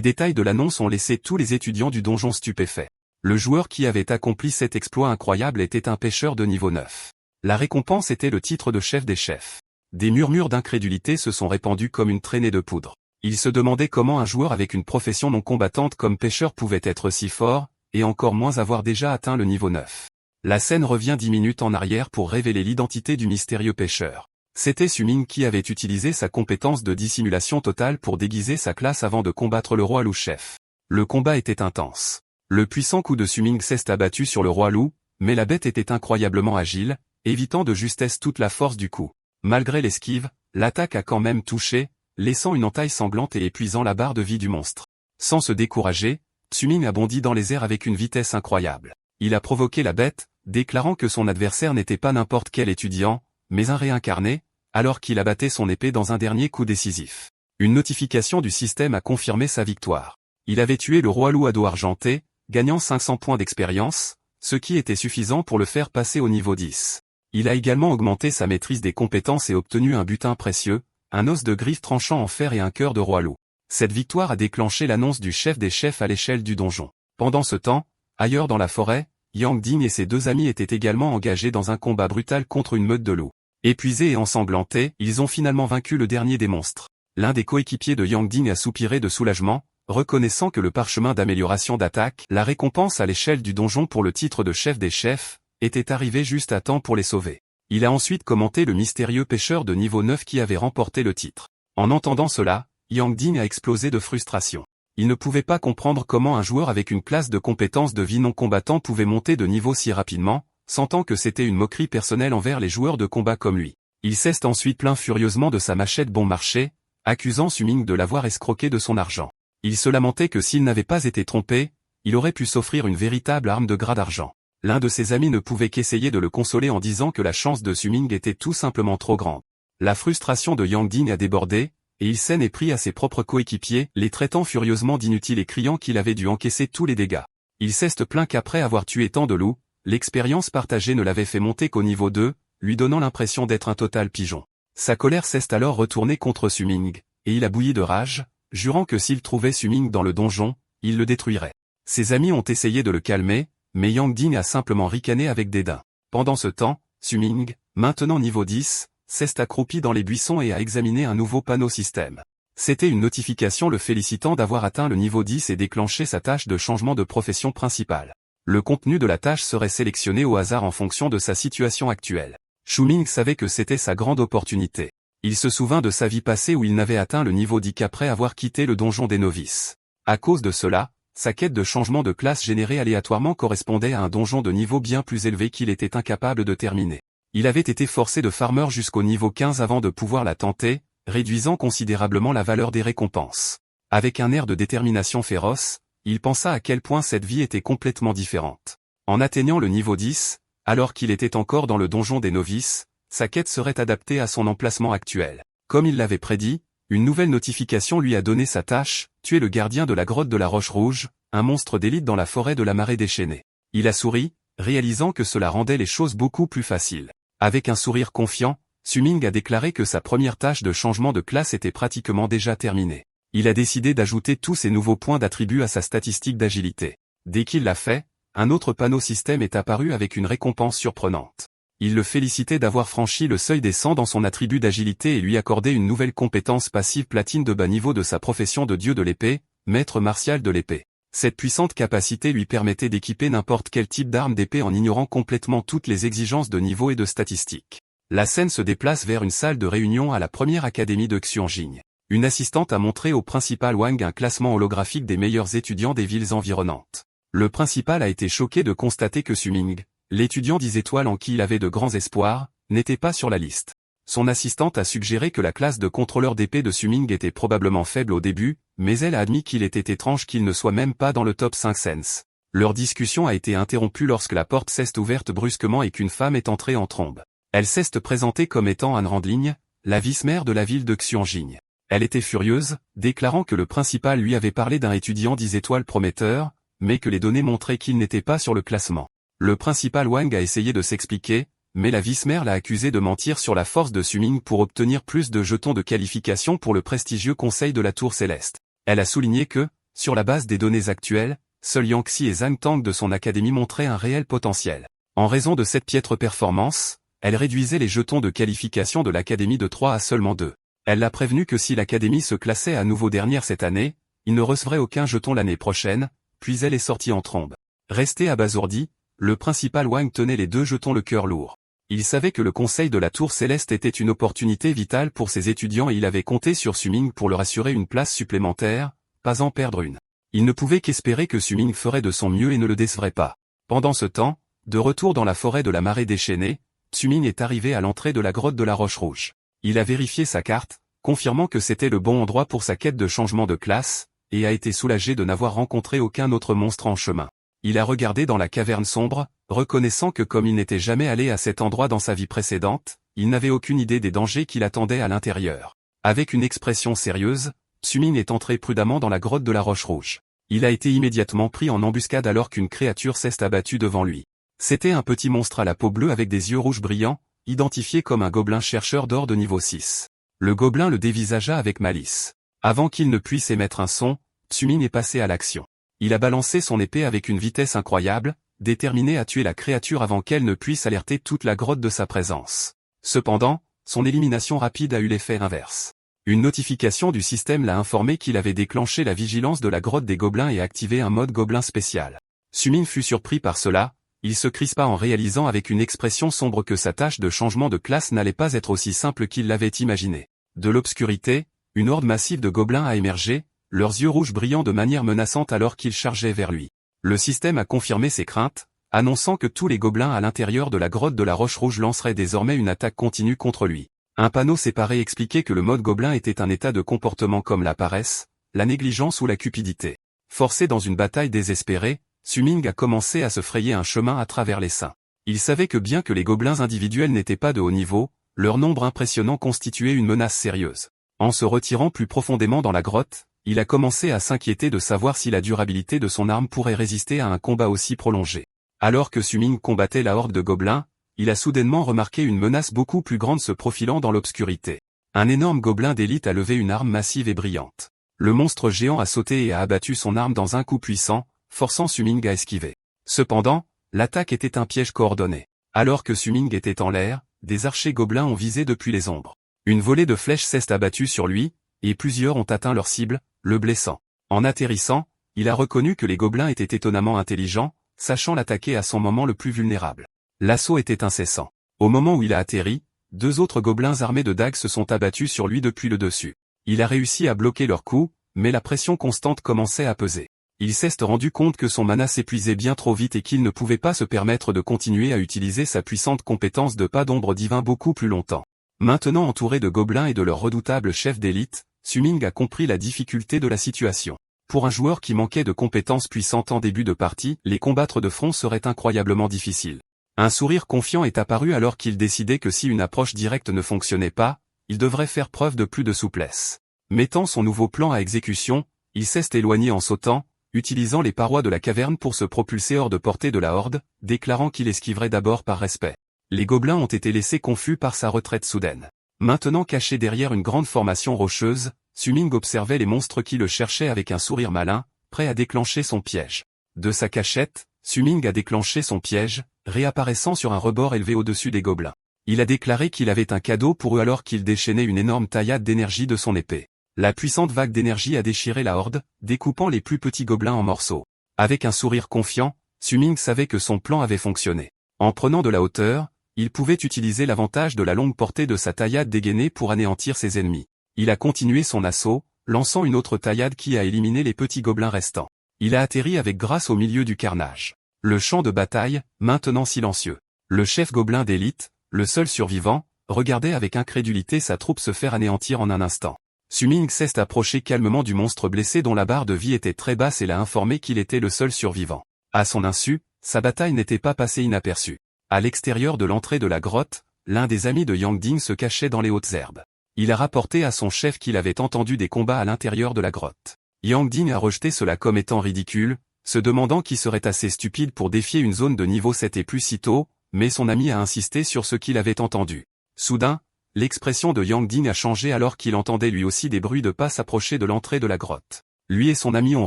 détails de l'annonce ont laissé tous les étudiants du donjon stupéfaits. Le joueur qui avait accompli cet exploit incroyable était un pêcheur de niveau 9. La récompense était le titre de chef des chefs. Des murmures d'incrédulité se sont répandus comme une traînée de poudre. Ils se demandaient comment un joueur avec une profession non combattante comme pêcheur pouvait être si fort, et encore moins avoir déjà atteint le niveau 9. La scène revient 10 minutes en arrière pour révéler l'identité du mystérieux pêcheur. C'était Su-Ming qui avait utilisé sa compétence de dissimulation totale pour déguiser sa classe avant de combattre le roi loup chef. Le combat était intense. Le puissant coup de Su-Ming s'est abattu sur le roi loup, mais la bête était incroyablement agile, évitant de justesse toute la force du coup. Malgré l'esquive, l'attaque a quand même touché, laissant une entaille sanglante et épuisant la barre de vie du monstre. Sans se décourager, Su-Ming a bondi dans les airs avec une vitesse incroyable. Il a provoqué la bête, déclarant que son adversaire n'était pas n'importe quel étudiant, mais un réincarné, alors qu'il abattait son épée dans un dernier coup décisif. Une notification du système a confirmé sa victoire. Il avait tué le roi loup à dos argenté, gagnant 500 points d'expérience, ce qui était suffisant pour le faire passer au niveau 10. Il a également augmenté sa maîtrise des compétences et obtenu un butin précieux, un os de griffe tranchant en fer et un cœur de roi loup. Cette victoire a déclenché l'annonce du chef des chefs à l'échelle du donjon. Pendant ce temps, ailleurs dans la forêt, Yang Ding et ses deux amis étaient également engagés dans un combat brutal contre une meute de loups. Épuisés et ensanglantés, ils ont finalement vaincu le dernier des monstres. L'un des coéquipiers de Yang Ding a soupiré de soulagement, reconnaissant que le parchemin d'amélioration d'attaque, la récompense à l'échelle du donjon pour le titre de chef des chefs, était arrivé juste à temps pour les sauver. Il a ensuite commenté le mystérieux pêcheur de niveau 9 qui avait remporté le titre. En entendant cela, Yang Ding a explosé de frustration. Il ne pouvait pas comprendre comment un joueur avec une classe de compétences de vie non combattant pouvait monter de niveau si rapidement, sentant que c'était une moquerie personnelle envers les joueurs de combat comme lui. Il s'est ensuite plaint furieusement de sa machette bon marché, accusant Su-Ming de l'avoir escroqué de son argent. Il se lamentait que s'il n'avait pas été trompé, il aurait pu s'offrir une véritable arme de grade d'argent. L'un de ses amis ne pouvait qu'essayer de le consoler en disant que la chance de Su-Ming était tout simplement trop grande. La frustration de Yang Ding a débordé, et il s'en est pris à ses propres coéquipiers, les traitant furieusement d'inutiles et criant qu'il avait dû encaisser tous les dégâts. Il s'est plaint qu'après avoir tué tant de loups, l'expérience partagée ne l'avait fait monter qu'au niveau 2, lui donnant l'impression d'être un total pigeon. Sa colère s'est alors retournée contre Su-Ming, et il a bouilli de rage, jurant que s'il trouvait Su-Ming dans le donjon, il le détruirait. Ses amis ont essayé de le calmer, mais Yang Ding a simplement ricané avec dédain. Pendant ce temps, Su-Ming, maintenant niveau 10, s'est accroupi dans les buissons et a examiné un nouveau panneau système. C'était une notification le félicitant d'avoir atteint le niveau 10 et déclenché sa tâche de changement de profession principale. Le contenu de la tâche serait sélectionné au hasard en fonction de sa situation actuelle. Su-Ming savait que c'était sa grande opportunité. Il se souvint de sa vie passée où il n'avait atteint le niveau 10 qu'après avoir quitté le donjon des novices. À cause de cela, sa quête de changement de classe générée aléatoirement correspondait à un donjon de niveau bien plus élevé qu'il était incapable de terminer. Il avait été forcé de farmer jusqu'au niveau 15 avant de pouvoir la tenter, réduisant considérablement la valeur des récompenses. Avec un air de détermination féroce, il pensa à quel point cette vie était complètement différente. En atteignant le niveau 10, alors qu'il était encore dans le donjon des novices, sa quête serait adaptée à son emplacement actuel. Comme il l'avait prédit, une nouvelle notification lui a donné sa tâche, tuer le gardien de la grotte de la Roche Rouge, un monstre d'élite dans la forêt de la Marée déchaînée. Il a souri, réalisant que cela rendait les choses beaucoup plus faciles. Avec un sourire confiant, Su-Ming a déclaré que sa première tâche de changement de classe était pratiquement déjà terminée. Il a décidé d'ajouter tous ces nouveaux points d'attribut à sa statistique d'agilité. Dès qu'il l'a fait, un autre panneau système est apparu avec une récompense surprenante. Il le félicitait d'avoir franchi le seuil des 100 dans son attribut d'agilité et lui accordait une nouvelle compétence passive platine de bas niveau de sa profession de dieu de l'épée, maître martial de l'épée. Cette puissante capacité lui permettait d'équiper n'importe quel type d'arme d'épée en ignorant complètement toutes les exigences de niveau et de statistiques. La scène se déplace vers une salle de réunion à la première académie de Xuanjing. Une assistante a montré au principal Wang un classement holographique des meilleurs étudiants des villes environnantes. Le principal a été choqué de constater que Su-Ming, l'étudiant 10 étoiles en qui il avait de grands espoirs, n'était pas sur la liste. Son assistante a suggéré que la classe de contrôleur d'épée de Su-Ming était probablement faible au début, mais elle a admis qu'il était étrange qu'il ne soit même pas dans le top 5 cents. Leur discussion a été interrompue lorsque la porte s'est ouverte brusquement et qu'une femme est entrée en trombe. Elle s'est présentée comme étant Anne Randling, la vice-maire de la ville de Xuanjing. Elle était furieuse, déclarant que le principal lui avait parlé d'un étudiant 10 étoiles prometteur, mais que les données montraient qu'il n'était pas sur le classement. Le principal Wang a essayé de s'expliquer, mais la vice-mère l'a accusé de mentir sur la force de Su-Ming pour obtenir plus de jetons de qualification pour le prestigieux Conseil de la Tour Céleste. Elle a souligné que, sur la base des données actuelles, seuls Yang Xi et Zhang Tang de son académie montraient un réel potentiel. En raison de cette piètre performance, elle réduisait les jetons de qualification de l'académie de 3 à seulement 2. Elle l'a prévenu que si l'académie se classait à nouveau dernière cette année, il ne recevrait aucun jeton l'année prochaine, puis elle est sortie en trombe. Resté abasourdi, le principal Wang tenait les 2 jetons le cœur lourd. Il savait que le Conseil de la Tour Céleste était une opportunité vitale pour ses étudiants et il avait compté sur Su-Ming pour leur assurer une place supplémentaire, pas en perdre une. Il ne pouvait qu'espérer que Su-Ming ferait de son mieux et ne le décevrait pas. Pendant ce temps, de retour dans la forêt de la marée déchaînée, Su-Ming est arrivé à l'entrée de la grotte de la Roche Rouge. Il a vérifié sa carte, confirmant que c'était le bon endroit pour sa quête de changement de classe, et a été soulagé de n'avoir rencontré aucun autre monstre en chemin. Il a regardé dans la caverne sombre, reconnaissant que comme il n'était jamais allé à cet endroit dans sa vie précédente, il n'avait aucune idée des dangers qui l'attendaient à l'intérieur. Avec une expression sérieuse, Su-Ming est entré prudemment dans la grotte de la Roche Rouge. Il a été immédiatement pris en embuscade alors qu'une créature s'est abattue devant lui. C'était un petit monstre à la peau bleue avec des yeux rouges brillants, identifié comme un gobelin chercheur d'or de niveau 6. Le gobelin le dévisagea avec malice. Avant qu'il ne puisse émettre un son, Su-Ming est passé à l'action. Il a balancé son épée avec une vitesse incroyable, déterminé à tuer la créature avant qu'elle ne puisse alerter toute la grotte de sa présence. Cependant, son élimination rapide a eu l'effet inverse. Une notification du système l'a informé qu'il avait déclenché la vigilance de la grotte des gobelins et activé un mode gobelin spécial. Su-Ming fut surpris par cela, il se crispa en réalisant avec une expression sombre que sa tâche de changement de classe n'allait pas être aussi simple qu'il l'avait imaginé. De l'obscurité, une horde massive de gobelins a émergé, leurs yeux rouges brillant de manière menaçante alors qu'ils chargeaient vers lui. Le système a confirmé ses craintes, annonçant que tous les gobelins à l'intérieur de la grotte de la Roche Rouge lanceraient désormais une attaque continue contre lui. Un panneau séparé expliquait que le mode gobelin était un état de comportement comme la paresse, la négligence ou la cupidité. Forcé dans une bataille désespérée, Su-Ming a commencé à se frayer un chemin à travers les seins. Il savait que bien que les gobelins individuels n'étaient pas de haut niveau, leur nombre impressionnant constituait une menace sérieuse. En se retirant plus profondément dans la grotte, il a commencé à s'inquiéter de savoir si la durabilité de son arme pourrait résister à un combat aussi prolongé. Alors que Su-Ming combattait la horde de gobelins, il a soudainement remarqué une menace beaucoup plus grande se profilant dans l'obscurité. Un énorme gobelin d'élite a levé une arme massive et brillante. Le monstre géant a sauté et a abattu son arme dans un coup puissant, forçant Su-Ming à esquiver. Cependant, l'attaque était un piège coordonné. Alors que Su-Ming était en l'air, des archers gobelins ont visé depuis les ombres. Une volée de flèches s'est abattue sur lui, et plusieurs ont atteint leur cible, le blessant. En atterrissant, il a reconnu que les gobelins étaient étonnamment intelligents, sachant l'attaquer à son moment le plus vulnérable. L'assaut était incessant. Au moment où il a atterri, 2 autres gobelins armés de dagues se sont abattus sur lui depuis le dessus. Il a réussi à bloquer leurs coups, mais la pression constante commençait à peser. Il s'est rendu compte que son mana s'épuisait bien trop vite et qu'il ne pouvait pas se permettre de continuer à utiliser sa puissante compétence de pas d'ombre divin beaucoup plus longtemps. Maintenant entouré de gobelins et de leur redoutable chef d'élite, Su-Ming a compris la difficulté de la situation. Pour un joueur qui manquait de compétences puissantes en début de partie, les combattre de front serait incroyablement difficile. Un sourire confiant est apparu alors qu'il décidait que si une approche directe ne fonctionnait pas, il devrait faire preuve de plus de souplesse. Mettant son nouveau plan à exécution, il s'est éloigné en sautant, utilisant les parois de la caverne pour se propulser hors de portée de la horde, déclarant qu'il esquiverait d'abord par respect. Les gobelins ont été laissés confus par sa retraite soudaine. Maintenant caché derrière une grande formation rocheuse, Su-Ming observait les monstres qui le cherchaient avec un sourire malin, prêt à déclencher son piège. De sa cachette, Su-Ming a déclenché son piège, réapparaissant sur un rebord élevé au-dessus des gobelins. Il a déclaré qu'il avait un cadeau pour eux alors qu'il déchaînait une énorme taillade d'énergie de son épée. La puissante vague d'énergie a déchiré la horde, découpant les plus petits gobelins en morceaux. Avec un sourire confiant, Su-Ming savait que son plan avait fonctionné. En prenant de la hauteur, il pouvait utiliser l'avantage de la longue portée de sa taillade dégainée pour anéantir ses ennemis. Il a continué son assaut, lançant une autre taillade qui a éliminé les petits gobelins restants. Il a atterri avec grâce au milieu du carnage. Le champ de bataille, maintenant silencieux. Le chef gobelin d'élite, le seul survivant, regardait avec incrédulité sa troupe se faire anéantir en un instant. Su-Ming s'est approché calmement du monstre blessé dont la barre de vie était très basse et l'a informé qu'il était le seul survivant. À son insu, sa bataille n'était pas passée inaperçue. À l'extérieur de l'entrée de la grotte, l'un des amis de Yang Ding se cachait dans les hautes herbes. Il a rapporté à son chef qu'il avait entendu des combats à l'intérieur de la grotte. Yang Ding a rejeté cela comme étant ridicule, se demandant qui serait assez stupide pour défier une zone de niveau 7 et plus si tôt, mais son ami a insisté sur ce qu'il avait entendu. Soudain, l'expression de Yang Ding a changé alors qu'il entendait lui aussi des bruits de pas s'approcher de l'entrée de la grotte. Lui et son ami ont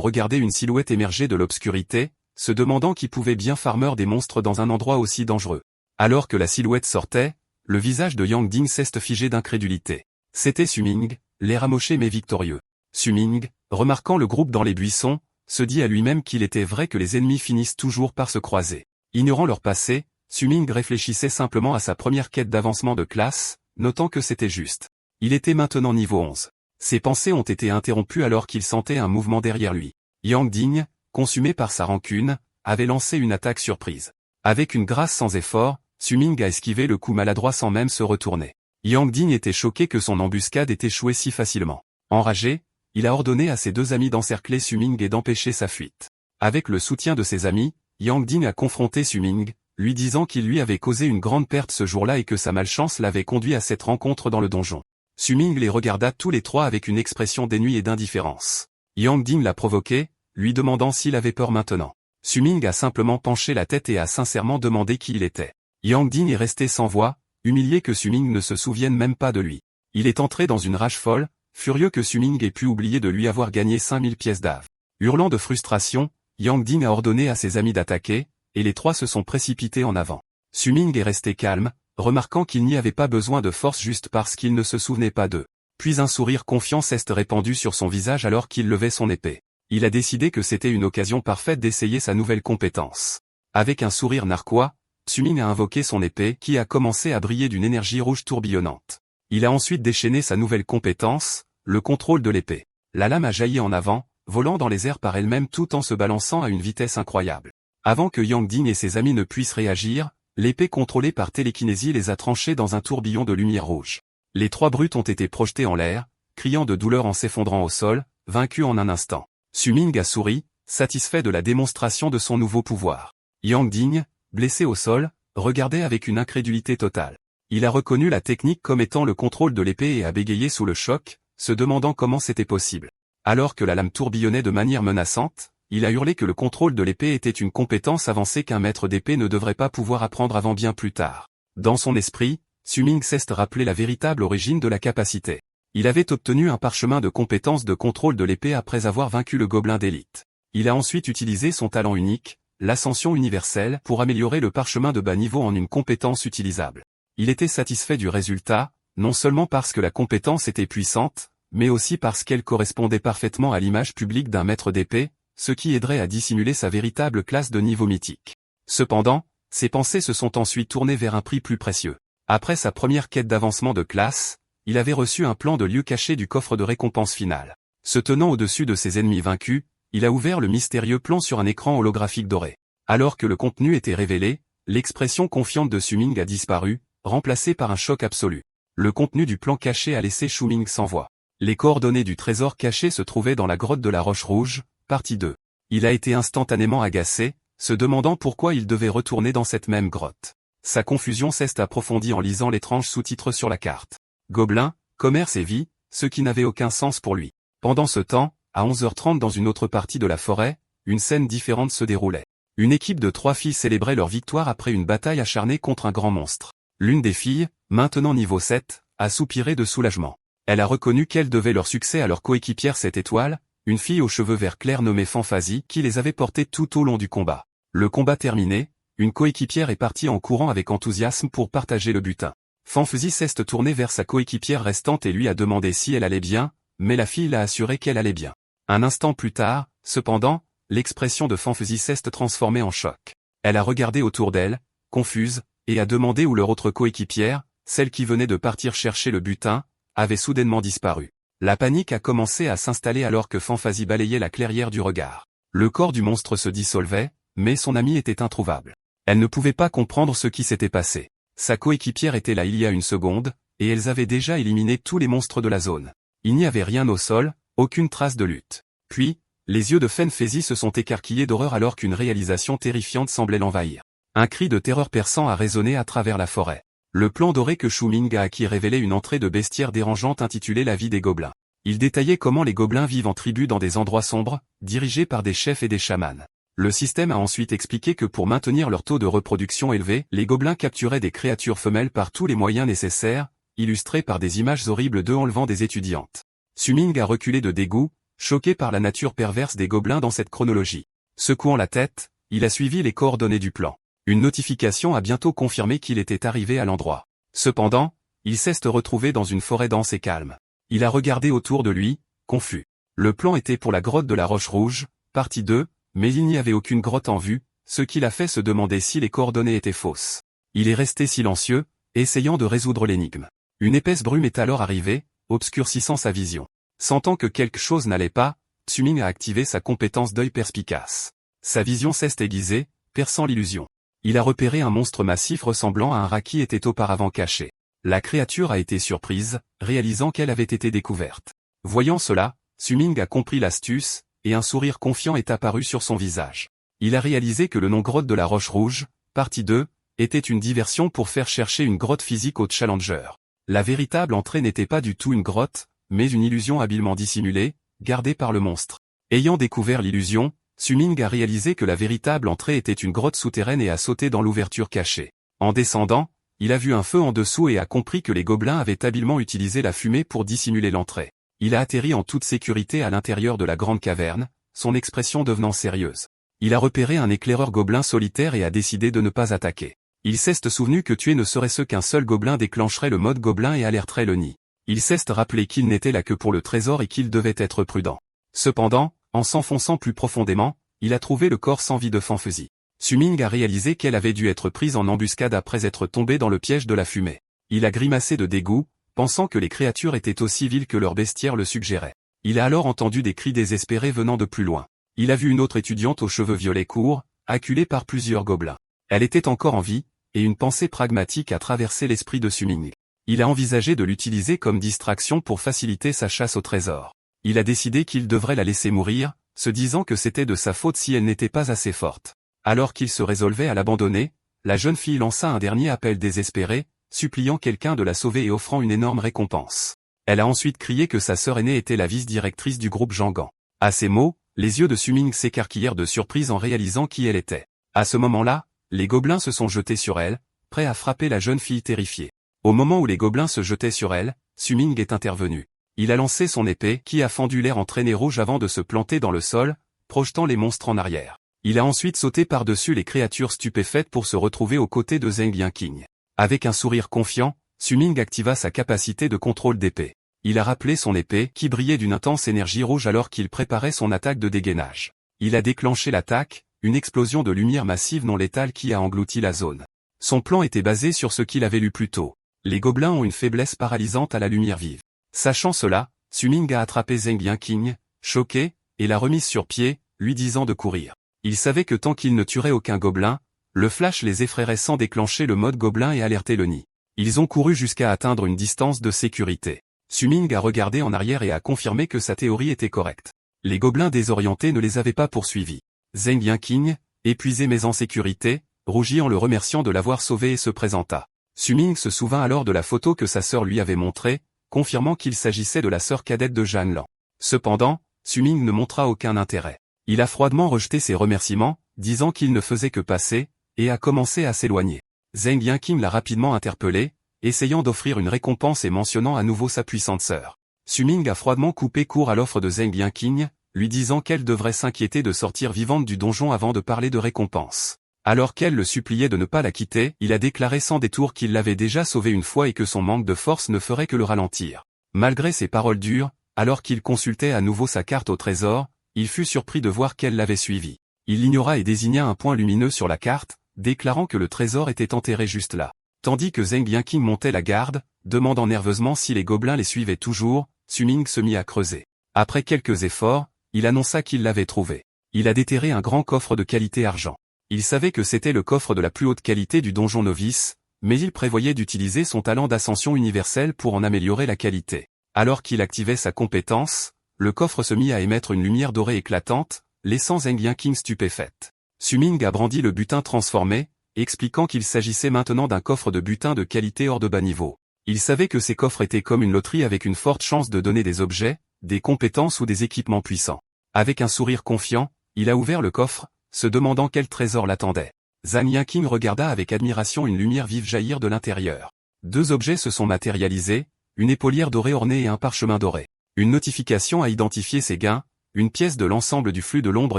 regardé une silhouette émerger de l'obscurité, se demandant qui pouvait bien farmer des monstres dans un endroit aussi dangereux. Alors que la silhouette sortait, le visage de Yang Ding s'est figé d'incrédulité. C'était Suming, l'air amoché mais victorieux. Suming, remarquant le groupe dans les buissons, se dit à lui-même qu'il était vrai que les ennemis finissent toujours par se croiser. Ignorant leur passé, Suming réfléchissait simplement à sa première quête d'avancement de classe, notant que c'était juste. Il était maintenant niveau 11. Ses pensées ont été interrompues alors qu'il sentait un mouvement derrière lui. Yang Ding, consumé par sa rancune, avait lancé une attaque surprise. Avec une grâce sans effort, Suming a esquivé le coup maladroit sans même se retourner. Yang Ding était choqué que son embuscade ait échoué si facilement. Enragé, il a ordonné à ses deux amis d'encercler Suming et d'empêcher sa fuite. Avec le soutien de ses amis, Yang Ding a confronté Suming, lui disant qu'il lui avait causé une grande perte ce jour-là et que sa malchance l'avait conduit à cette rencontre dans le donjon. Suming les regarda tous les trois avec une expression d'ennui et d'indifférence. Yang Ding l'a provoqué, lui demandant s'il avait peur maintenant. Suming a simplement penché la tête et a sincèrement demandé qui il était. Yang Ding est resté sans voix, humilié que Suming ne se souvienne même pas de lui. Il est entré dans une rage folle, furieux que Suming ait pu oublier de lui avoir gagné 5000 pièces d'ave. Hurlant de frustration, Yang Ding a ordonné à ses amis d'attaquer, et les trois se sont précipités en avant. Suming est resté calme, remarquant qu'il n'y avait pas besoin de force juste parce qu'il ne se souvenait pas d'eux. Puis un sourire confiant s'est répandu sur son visage alors qu'il levait son épée. Il a décidé que c'était une occasion parfaite d'essayer sa nouvelle compétence. Avec un sourire narquois, Suming a invoqué son épée qui a commencé à briller d'une énergie rouge tourbillonnante. Il a ensuite déchaîné sa nouvelle compétence, le contrôle de l'épée. La lame a jailli en avant, volant dans les airs par elle-même tout en se balançant à une vitesse incroyable. Avant que Yang Ding et ses amis ne puissent réagir, l'épée contrôlée par télékinésie les a tranchés dans un tourbillon de lumière rouge. Les trois brutes ont été projetés en l'air, criant de douleur en s'effondrant au sol, vaincus en un instant. Suming a souri, satisfait de la démonstration de son nouveau pouvoir. Yang Ding, blessé au sol, regardait avec une incrédulité totale. Il a reconnu la technique comme étant le contrôle de l'épée et a bégayé sous le choc, se demandant comment c'était possible. Alors que la lame tourbillonnait de manière menaçante, il a hurlé que le contrôle de l'épée était une compétence avancée qu'un maître d'épée ne devrait pas pouvoir apprendre avant bien plus tard. Dans son esprit, Suming s'est rappelé la véritable origine de la capacité. Il avait obtenu un parchemin de compétence de contrôle de l'épée après avoir vaincu le gobelin d'élite. Il a ensuite utilisé son talent unique, l'ascension universelle, pour améliorer le parchemin de bas niveau en une compétence utilisable. Il était satisfait du résultat, non seulement parce que la compétence était puissante, mais aussi parce qu'elle correspondait parfaitement à l'image publique d'un maître d'épée, ce qui aiderait à dissimuler sa véritable classe de niveau mythique. Cependant, ses pensées se sont ensuite tournées vers un prix plus précieux. Après sa première quête d'avancement de classe, il avait reçu un plan de lieu caché du coffre de récompense finale. Se tenant au-dessus de ses ennemis vaincus, il a ouvert le mystérieux plan sur un écran holographique doré. Alors que le contenu était révélé, l'expression confiante de Suming a disparu, remplacée par un choc absolu. Le contenu du plan caché a laissé Suming sans voix. Les coordonnées du trésor caché se trouvaient dans la grotte de la Roche Rouge, partie 2. Il a été instantanément agacé, se demandant pourquoi il devait retourner dans cette même grotte. Sa confusion s'est approfondie en lisant l'étrange sous-titre sur la carte. Gobelins, commerce et vie, ce qui n'avait aucun sens pour lui. Pendant ce temps, à 11h30 dans une autre partie de la forêt, une scène différente se déroulait. Une équipe de 3 filles célébrait leur victoire après une bataille acharnée contre un grand monstre. L'une des filles, maintenant niveau 7, a soupiré de soulagement. Elle a reconnu qu'elle devait leur succès à leur coéquipière 7 étoiles, une fille aux cheveux verts clairs nommée Fanfasie qui les avait portés tout au long du combat. Le combat terminé, une coéquipière est partie en courant avec enthousiasme pour partager le butin. Fanfasie s'est tournée vers sa coéquipière restante et lui a demandé si elle allait bien, mais la fille l'a assuré qu'elle allait bien. Un instant plus tard, cependant, l'expression de Fanfasie s'est transformée en choc. Elle a regardé autour d'elle, confuse, et a demandé où leur autre coéquipière, celle qui venait de partir chercher le butin, avait soudainement disparu. La panique a commencé à s'installer alors que Fanfasie balayait la clairière du regard. Le corps du monstre se dissolvait, mais son ami était introuvable. Elle ne pouvait pas comprendre ce qui s'était passé. Sa coéquipière était là il y a une seconde, et elles avaient déjà éliminé tous les monstres de la zone. Il n'y avait rien au sol, aucune trace de lutte. Puis, les yeux de Fanfasie se sont écarquillés d'horreur alors qu'une réalisation terrifiante semblait l'envahir. Un cri de terreur perçant a résonné à travers la forêt. Le plan doré que Suming a acquis révélait une entrée de bestiaire dérangeante intitulée La vie des gobelins. Il détaillait comment les gobelins vivent en tribu dans des endroits sombres, dirigés par des chefs et des chamans. Le système a ensuite expliqué que pour maintenir leur taux de reproduction élevé, les gobelins capturaient des créatures femelles par tous les moyens nécessaires, illustrés par des images horribles d'eux enlevant des étudiantes. Su-ming a reculé de dégoût, choqué par la nature perverse des gobelins dans cette chronologie. Secouant la tête, il a suivi les coordonnées du plan. Une notification a bientôt confirmé qu'il était arrivé à l'endroit. Cependant, il s'est retrouvé dans une forêt dense et calme. Il a regardé autour de lui, confus. Le plan était pour la grotte de la Roche Rouge, partie 2, mais il n'y avait aucune grotte en vue, ce qui l'a fait se demander si les coordonnées étaient fausses. Il est resté silencieux, essayant de résoudre l'énigme. Une épaisse brume est alors arrivée, obscurcissant sa vision. Sentant que quelque chose n'allait pas, Su-ming a activé sa compétence d'œil perspicace. Sa vision s'est aiguisée, perçant l'illusion. Il a repéré un monstre massif ressemblant à un rat qui était auparavant caché. La créature a été surprise, réalisant qu'elle avait été découverte. Voyant cela, Su-ming a compris l'astuce, et un sourire confiant est apparu sur son visage. Il a réalisé que le nom grotte de la Roche Rouge, partie 2, était une diversion pour faire chercher une grotte physique au Challenger. La véritable entrée n'était pas du tout une grotte, mais une illusion habilement dissimulée, gardée par le monstre. Ayant découvert l'illusion, Su-ming a réalisé que la véritable entrée était une grotte souterraine et a sauté dans l'ouverture cachée. En descendant, il a vu un feu en dessous et a compris que les gobelins avaient habilement utilisé la fumée pour dissimuler l'entrée. Il a atterri en toute sécurité à l'intérieur de la grande caverne, son expression devenant sérieuse. Il a repéré un éclaireur gobelin solitaire et a décidé de ne pas attaquer. Il s'est souvenu que tuer ne serait-ce qu'un seul gobelin déclencherait le mode gobelin et alerterait le nid. Il s'est rappelé qu'il n'était là que pour le trésor et qu'il devait être prudent. Cependant, en s'enfonçant plus profondément, il a trouvé le corps sans vie de Fanfezi. Su-ming a réalisé qu'elle avait dû être prise en embuscade après être tombée dans le piège de la fumée. Il a grimacé de dégoût, pensant que les créatures étaient aussi viles que leur bestiaire le suggérait. Il a alors entendu des cris désespérés venant de plus loin. Il a vu une autre étudiante aux cheveux violets courts, acculée par plusieurs gobelins. Elle était encore en vie, et une pensée pragmatique a traversé l'esprit de Su-ming. Il a envisagé de l'utiliser comme distraction pour faciliter sa chasse au trésor. Il a décidé qu'il devrait la laisser mourir, se disant que c'était de sa faute si elle n'était pas assez forte. Alors qu'il se résolvait à l'abandonner, la jeune fille lança un dernier appel désespéré, suppliant quelqu'un de la sauver et offrant une énorme récompense. Elle a ensuite crié que sa sœur aînée était la vice-directrice du groupe Jangan. À ces mots, les yeux de Su-ming s'écarquillèrent de surprise en réalisant qui elle était. À ce moment-là, les gobelins se sont jetés sur elle, prêts à frapper la jeune fille terrifiée. Au moment où les gobelins se jetaient sur elle, Su-ming est intervenu. Il a lancé son épée qui a fendu l'air en traînées rouges avant de se planter dans le sol, projetant les monstres en arrière. Il a ensuite sauté par-dessus les créatures stupéfaites pour se retrouver aux côtés de Zheng Yanqing. Avec un sourire confiant, Su-ming activa sa capacité de contrôle d'épée. Il a rappelé son épée qui brillait d'une intense énergie rouge alors qu'il préparait son attaque de dégainage. Il a déclenché l'attaque, une explosion de lumière massive non létale qui a englouti la zone. Son plan était basé sur ce qu'il avait lu plus tôt. Les gobelins ont une faiblesse paralysante à la lumière vive. Sachant cela, Su-ming a attrapé Zheng Yanqing, choqué, et l'a remise sur pied, lui disant de courir. Il savait que tant qu'il ne tuerait aucun gobelin, le flash les effraierait sans déclencher le mode gobelin et alerter le nid. Ils ont couru jusqu'à atteindre une distance de sécurité. Su-ming a regardé en arrière et a confirmé que sa théorie était correcte. Les gobelins désorientés ne les avaient pas poursuivis. Zheng Yanqing, épuisé mais en sécurité, rougit en le remerciant de l'avoir sauvé et se présenta. Su-ming se souvint alors de la photo que sa sœur lui avait montrée, confirmant qu'il s'agissait de la sœur cadette de Jeanne Lan. Cependant, Su-ming ne montra aucun intérêt. Il a froidement rejeté ses remerciements, disant qu'il ne faisait que passer, et a commencé à s'éloigner. Zheng Yanqing l'a rapidement interpellé, essayant d'offrir une récompense et mentionnant à nouveau sa puissante sœur. Su-ming a froidement coupé court à l'offre de Zheng Yanqing, lui disant qu'elle devrait s'inquiéter de sortir vivante du donjon avant de parler de récompense. Alors qu'elle le suppliait de ne pas la quitter, il a déclaré sans détour qu'il l'avait déjà sauvée une fois et que son manque de force ne ferait que le ralentir. Malgré ses paroles dures, alors qu'il consultait à nouveau sa carte au trésor, il fut surpris de voir qu'elle l'avait suivi. Il l'ignora et désigna un point lumineux sur la carte, déclarant que le trésor était enterré juste là. Tandis que Zheng Yanqing montait la garde, demandant nerveusement si les gobelins les suivaient toujours, Su-ming se mit à creuser. Après quelques efforts, il annonça qu'il l'avait trouvé. Il a déterré un grand coffre de qualité argent. Il savait que c'était le coffre de la plus haute qualité du donjon novice, mais il prévoyait d'utiliser son talent d'ascension universelle pour en améliorer la qualité. Alors qu'il activait sa compétence, le coffre se mit à émettre une lumière dorée éclatante, laissant Zheng Yanqing stupéfaite. Su-ming a brandi le butin transformé, expliquant qu'il s'agissait maintenant d'un coffre de butin de qualité hors de bas niveau. Il savait que ces coffres étaient comme une loterie avec une forte chance de donner des objets, des compétences ou des équipements puissants. Avec un sourire confiant, il a ouvert le coffre, se demandant quel trésor l'attendait. Zhang Yanqing regarda avec admiration une lumière vive jaillir de l'intérieur. 2 objets se sont matérialisés, une épaulière dorée ornée et un parchemin doré. Une notification a identifié ses gains, une pièce de l'ensemble du flux de l'ombre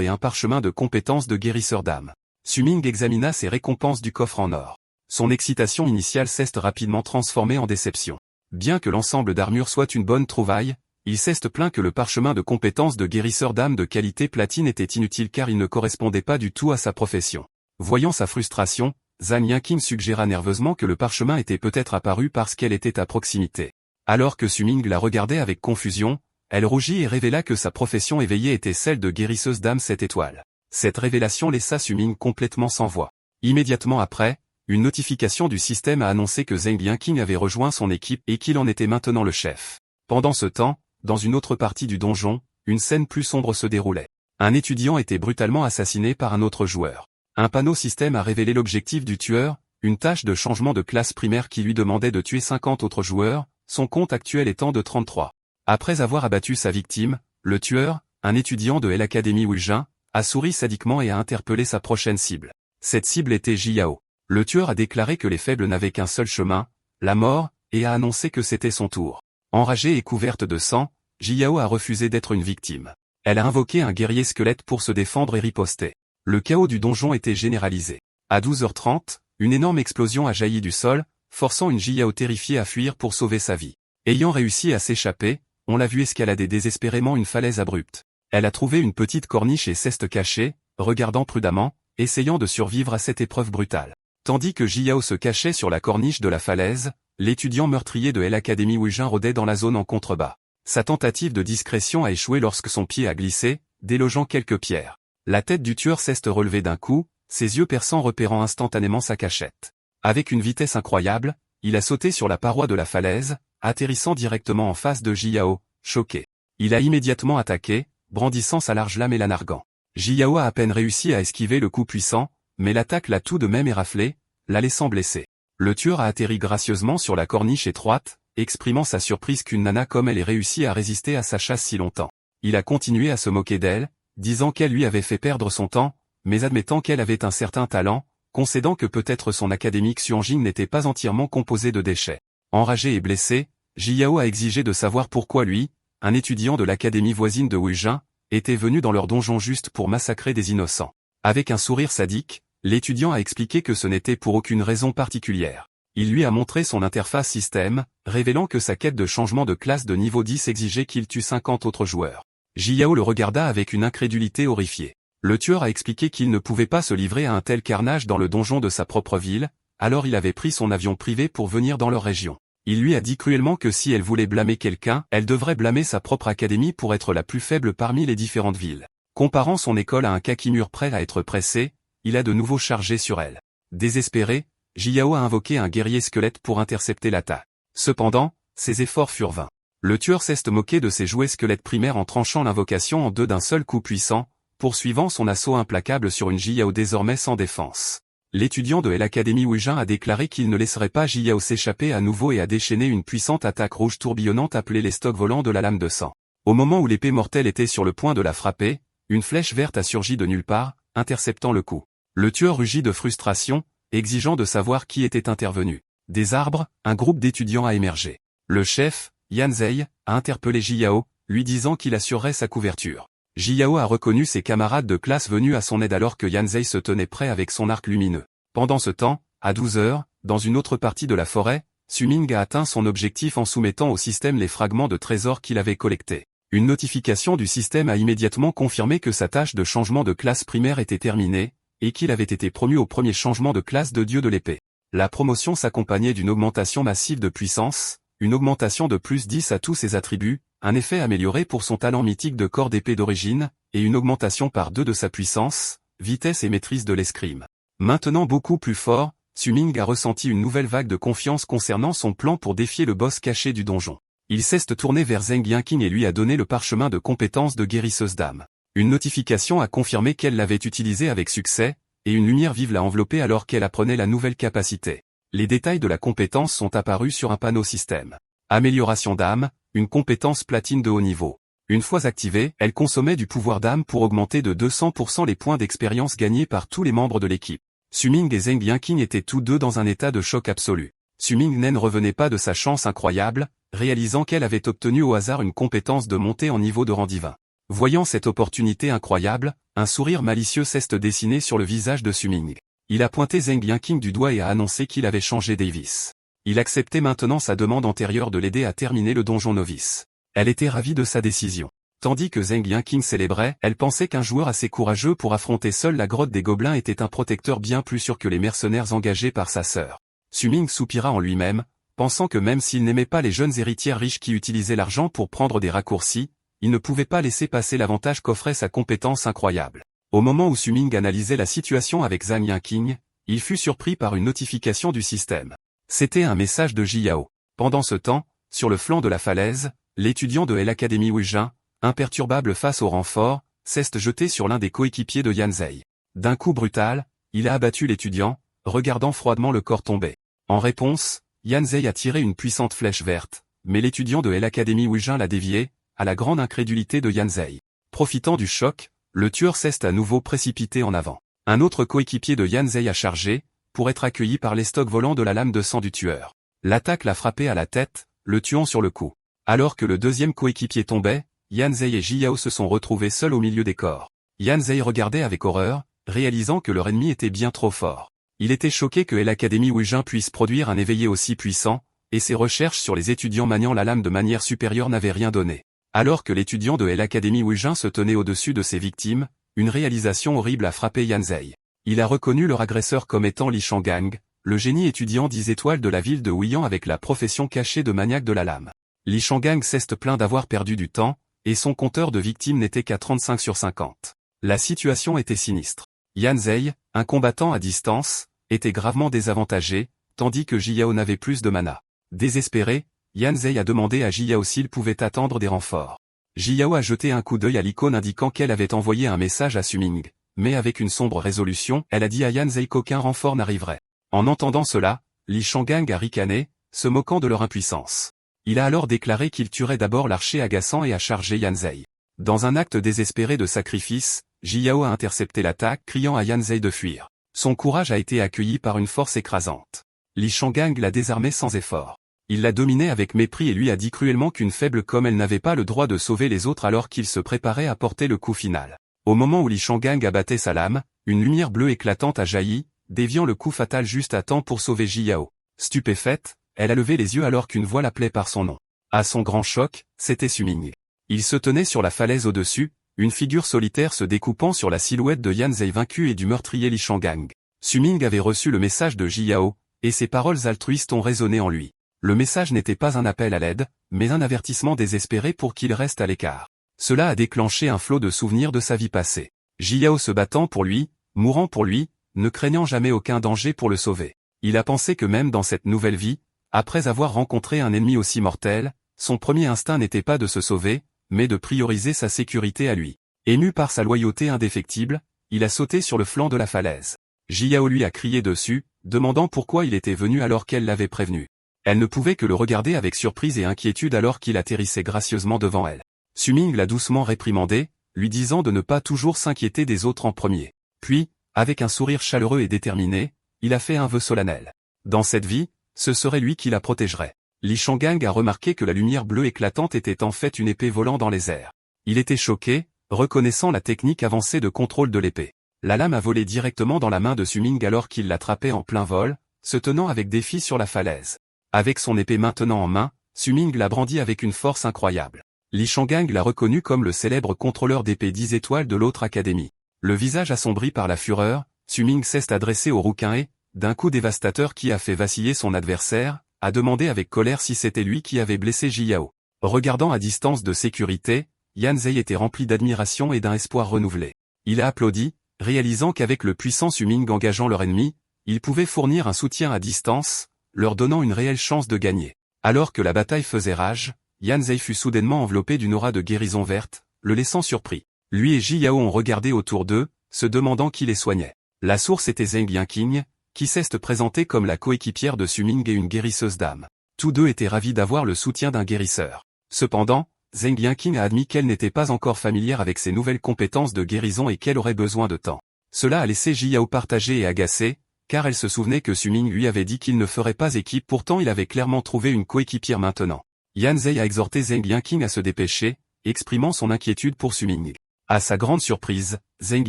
et un parchemin de compétences de guérisseur d'âme. Su-Ming examina ses récompenses du coffre en or. Son excitation initiale s'est rapidement transformée en déception. Bien que l'ensemble d'armure soit une bonne trouvaille, il s'est plaint que le parchemin de compétences de guérisseur d'âme de qualité platine était inutile car il ne correspondait pas du tout à sa profession. Voyant sa frustration, Zhang Yanqing suggéra nerveusement que le parchemin était peut-être apparu parce qu'elle était à proximité. Alors que Su-Ming la regardait avec confusion, elle rougit et révéla que sa profession éveillée était celle de guérisseuse d'âme 7 étoiles. Cette révélation laissa Su-Ming complètement sans voix. Immédiatement après, une notification du système a annoncé que Zhang Yanqing avait rejoint son équipe et qu'il en était maintenant le chef. Pendant ce temps, dans une autre partie du donjon, une scène plus sombre se déroulait. Un étudiant était brutalement assassiné par un autre joueur. Un panneau système a révélé l'objectif du tueur, une tâche de changement de classe primaire qui lui demandait de tuer 50 autres joueurs, son compte actuel étant de 33. Après avoir abattu sa victime, le tueur, un étudiant de l'Académie Wujin, a souri sadiquement et a interpellé sa prochaine cible. Cette cible était Jiyao. Le tueur a déclaré que les faibles n'avaient qu'un seul chemin, la mort, et a annoncé que c'était son tour. Enragée et couverte de sang, Jiyao a refusé d'être une victime. Elle a invoqué un guerrier squelette pour se défendre et riposter. Le chaos du donjon était généralisé. À 12h30, une énorme explosion a jailli du sol, forçant une Jiyao terrifiée à fuir pour sauver sa vie. Ayant réussi à s'échapper, on l'a vue escalader désespérément une falaise abrupte. Elle a trouvé une petite corniche et s'est cachée, regardant prudemment, essayant de survivre à cette épreuve brutale. Tandis que Jiyao se cachait sur la corniche de la falaise, l'étudiant meurtrier de l'Académie Wujin rôdait dans la zone en contrebas. Sa tentative de discrétion a échoué lorsque son pied a glissé, délogeant quelques pierres. La tête du tueur s'est relevée d'un coup, ses yeux perçants repérant instantanément sa cachette. Avec une vitesse incroyable, il a sauté sur la paroi de la falaise, atterrissant directement en face de Jiyao, choqué. Il a immédiatement attaqué, brandissant sa large lame et la narguant. Jiyao a à peine réussi à esquiver le coup puissant, mais l'attaque l'a tout de même éraflé, la laissant blessée. Le tueur a atterri gracieusement sur la corniche étroite, exprimant sa surprise qu'une nana comme elle ait réussi à résister à sa chasse si longtemps. Il a continué à se moquer d'elle, disant qu'elle lui avait fait perdre son temps, mais admettant qu'elle avait un certain talent, concédant que peut-être son académie Xuanjing n'était pas entièrement composée de déchets. Enragé et blessé, Jiyao a exigé de savoir pourquoi lui, un étudiant de l'académie voisine de Wujin, était venu dans leur donjon juste pour massacrer des innocents. Avec un sourire sadique, l'étudiant a expliqué que ce n'était pour aucune raison particulière. Il lui a montré son interface système, révélant que sa quête de changement de classe de niveau 10 exigeait qu'il tue 50 autres joueurs. Jiyao le regarda avec une incrédulité horrifiée. Le tueur a expliqué qu'il ne pouvait pas se livrer à un tel carnage dans le donjon de sa propre ville, alors il avait pris son avion privé pour venir dans leur région. Il lui a dit cruellement que si elle voulait blâmer quelqu'un, elle devrait blâmer sa propre académie pour être la plus faible parmi les différentes villes. Comparant son école à un kakimur prêt à être pressé, il a de nouveau chargé sur elle. Désespéré, Jiyao a invoqué un guerrier squelette pour intercepter l'attaque. Cependant, ses efforts furent vains. Le tueur s'est moqué de ses jouets squelettes primaires en tranchant l'invocation en deux d'un seul coup puissant, poursuivant son assaut implacable sur une Jiyao désormais sans défense. L'étudiant de l'Académie Wujin a déclaré qu'il ne laisserait pas Jiyao s'échapper à nouveau et a déchaîné une puissante attaque rouge tourbillonnante appelée les stocks volants de la lame de sang. Au moment où l'épée mortelle était sur le point de la frapper, une flèche verte a surgi de nulle part, interceptant le coup. Le tueur rugit de frustration, exigeant de savoir qui était intervenu. Des arbres, un groupe d'étudiants a émergé. Le chef, Yan Zei, a interpellé Jiyao, lui disant qu'il assurerait sa couverture. Jiyao a reconnu ses camarades de classe venus à son aide alors que Yan Zei se tenait prêt avec son arc lumineux. Pendant ce temps, à 12h, dans une autre partie de la forêt, Su-Ming a atteint son objectif en soumettant au système les fragments de trésors qu'il avait collectés. Une notification du système a immédiatement confirmé que sa tâche de changement de classe primaire était terminée, et qu'il avait été promu au premier changement de classe de dieu de l'épée. La promotion s'accompagnait d'une augmentation massive de puissance, une augmentation de plus 10 à tous ses attributs, un effet amélioré pour son talent mythique de corps d'épée d'origine, et une augmentation par 2 de sa puissance, vitesse et maîtrise de l'escrime. Maintenant beaucoup plus fort, Su-Ming a ressenti une nouvelle vague de confiance concernant son plan pour défier le boss caché du donjon. Il s'est tourné vers Zhang Yanqing et lui a donné le parchemin de compétences de guérisseuse d'âme. Une notification a confirmé qu'elle l'avait utilisé avec succès, et une lumière vive l'a enveloppée alors qu'elle apprenait la nouvelle capacité. Les détails de la compétence sont apparus sur un panneau système. Amélioration d'âme, une compétence platine de haut niveau. Une fois activée, elle consommait du pouvoir d'âme pour augmenter de 200% les points d'expérience gagnés par tous les membres de l'équipe. Su-Ming et Zheng Yanqing étaient tous deux dans un état de choc absolu. Su-Ming ne revenait pas de sa chance incroyable, réalisant qu'elle avait obtenu au hasard une compétence de montée en niveau de rang divin. Voyant cette opportunité incroyable, un sourire malicieux s'est dessiné sur le visage de Su-Ming. Il a pointé Zheng Yanqing du doigt et a annoncé qu'il avait changé Davis. Il acceptait maintenant sa demande antérieure de l'aider à terminer le donjon novice. Elle était ravie de sa décision. Tandis que Zheng Yanqing célébrait, elle pensait qu'un joueur assez courageux pour affronter seul la grotte des gobelins était un protecteur bien plus sûr que les mercenaires engagés par sa sœur. Su-Ming soupira en lui-même, pensant que même s'il n'aimait pas les jeunes héritières riches qui utilisaient l'argent pour prendre des raccourcis, il ne pouvait pas laisser passer l'avantage qu'offrait sa compétence incroyable. Au moment où Su-Ming analysait la situation avec Zheng Yanqing, il fut surpris par une notification du système. C'était un message de Jiyao. Pendant ce temps, sur le flanc de la falaise, l'étudiant de l'Académie Weijin, imperturbable face au renfort, s'est jeté sur l'un des coéquipiers de Yan Zhei. D'un coup brutal, il a abattu l'étudiant, regardant froidement le corps tomber. En réponse, Yan Zhei a tiré une puissante flèche verte, mais l'étudiant de l'Académie Weijin l'a dévié, à la grande incrédulité de Yan Zhei. Profitant du choc, le tueur s'est à nouveau précipité en avant. Un autre coéquipier de Yan Zhei a chargé, pour être accueilli par l'estoc volant de la lame de sang du tueur. L'attaque l'a frappé à la tête, le tuant sur le coup. Alors que le deuxième coéquipier tombait, Yan Zhei et Jiyao se sont retrouvés seuls au milieu des corps. Yan Zhei regardait avec horreur, réalisant que leur ennemi était bien trop fort. Il était choqué que l'Académie Weijin puisse produire un éveillé aussi puissant, et ses recherches sur les étudiants maniant la lame de manière supérieure n'avaient rien donné. Alors que l'étudiant de l'Académie Weijin se tenait au-dessus de ses victimes, une réalisation horrible a frappé Yan Zhei. Il a reconnu leur agresseur comme étant Li Shangang, le génie étudiant 10 étoiles de la ville de Wuyan avec la profession cachée de maniaque de la lame. Li Shangang s'est plaint d'avoir perdu du temps, et son compteur de victimes n'était qu'à 35 sur 50. La situation était sinistre. Yan Zhei, un combattant à distance, était gravement désavantagé, tandis que Jiyao n'avait plus de mana. Désespéré, Yan Zhei a demandé à Jiyao s'il pouvait attendre des renforts. Jiyao a jeté un coup d'œil à l'icône indiquant qu'elle avait envoyé un message à Su-Ming, mais avec une sombre résolution, elle a dit à Yan Zhei qu'aucun renfort n'arriverait. En entendant cela, Li Shangang a ricané, se moquant de leur impuissance. Il a alors déclaré qu'il tuerait d'abord l'archer agaçant et a chargé Yan Zhei. Dans un acte désespéré de sacrifice, Jiyao a intercepté l'attaque, criant à Yan Zhei de fuir. Son courage a été accueilli par une force écrasante. Li Shangang l'a désarmé sans effort. Il l'a dominée avec mépris et lui a dit cruellement qu'une faible comme elle n'avait pas le droit de sauver les autres alors qu'il se préparait à porter le coup final. Au moment où Li Shangang abattait sa lame, une lumière bleue éclatante a jailli, déviant le coup fatal juste à temps pour sauver Jiyao. Stupéfaite, elle a levé les yeux alors qu'une voix l'appelait par son nom. À son grand choc, c'était Su-Ming. Il se tenait sur la falaise au-dessus, une figure solitaire se découpant sur la silhouette de Yan Zhei vaincu et du meurtrier Li Shangang. Su-Ming avait reçu le message de Jiyao, et ses paroles altruistes ont résonné en lui. Le message n'était pas un appel à l'aide, mais un avertissement désespéré pour qu'il reste à l'écart. Cela a déclenché un flot de souvenirs de sa vie passée. Jiyao se battant pour lui, mourant pour lui, ne craignant jamais aucun danger pour le sauver. Il a pensé que même dans cette nouvelle vie, après avoir rencontré un ennemi aussi mortel, son premier instinct n'était pas de se sauver, mais de prioriser sa sécurité à lui. Ému par sa loyauté indéfectible, il a sauté sur le flanc de la falaise. Jiyao lui a crié dessus, demandant pourquoi il était venu alors qu'elle l'avait prévenu. Elle ne pouvait que le regarder avec surprise et inquiétude alors qu'il atterrissait gracieusement devant elle. Su-Ming l'a doucement réprimandé, lui disant de ne pas toujours s'inquiéter des autres en premier. Puis, avec un sourire chaleureux et déterminé, il a fait un vœu solennel. Dans cette vie, ce serait lui qui la protégerait. Li Shangang a remarqué que la lumière bleue éclatante était en fait une épée volant dans les airs. Il était choqué, reconnaissant la technique avancée de contrôle de l'épée. La lame a volé directement dans la main de Su-Ming alors qu'il l'attrapait en plein vol, se tenant avec défi sur la falaise. Avec son épée maintenant en main, Su-Ming l'a brandie avec une force incroyable. Li Shangang l'a reconnu comme le célèbre contrôleur d'épée 10 étoiles de l'autre académie. Le visage assombri par la fureur, Su-Ming s'est adressé au rouquin et, d'un coup dévastateur qui a fait vaciller son adversaire, a demandé avec colère si c'était lui qui avait blessé Jiyao. Regardant à distance de sécurité, Yan Zhei était rempli d'admiration et d'un espoir renouvelé. Il a applaudi, réalisant qu'avec le puissant Su-Ming engageant leur ennemi, il pouvait fournir un soutien à distance, leur donnant une réelle chance de gagner. Alors que la bataille faisait rage, Yan Zhei fut soudainement enveloppé d'une aura de guérison verte, le laissant surpris. Lui et Jiyao ont regardé autour d'eux, se demandant qui les soignait. La source était Zheng Yanqing, qui s'est présentée comme la coéquipière de Su-Ming et une guérisseuse d'âme. Tous deux étaient ravis d'avoir le soutien d'un guérisseur. Cependant, Zheng Yanqing a admis qu'elle n'était pas encore familière avec ses nouvelles compétences de guérison et qu'elle aurait besoin de temps. Cela a laissé Ji Yao partagé et agacé, car elle se souvenait que Su Ming lui avait dit qu'il ne ferait pas équipe, pourtant il avait clairement trouvé une coéquipière maintenant. Yan Zai a exhorté Zheng Yanqing à se dépêcher, exprimant son inquiétude pour Su Ming. À sa grande surprise, Zheng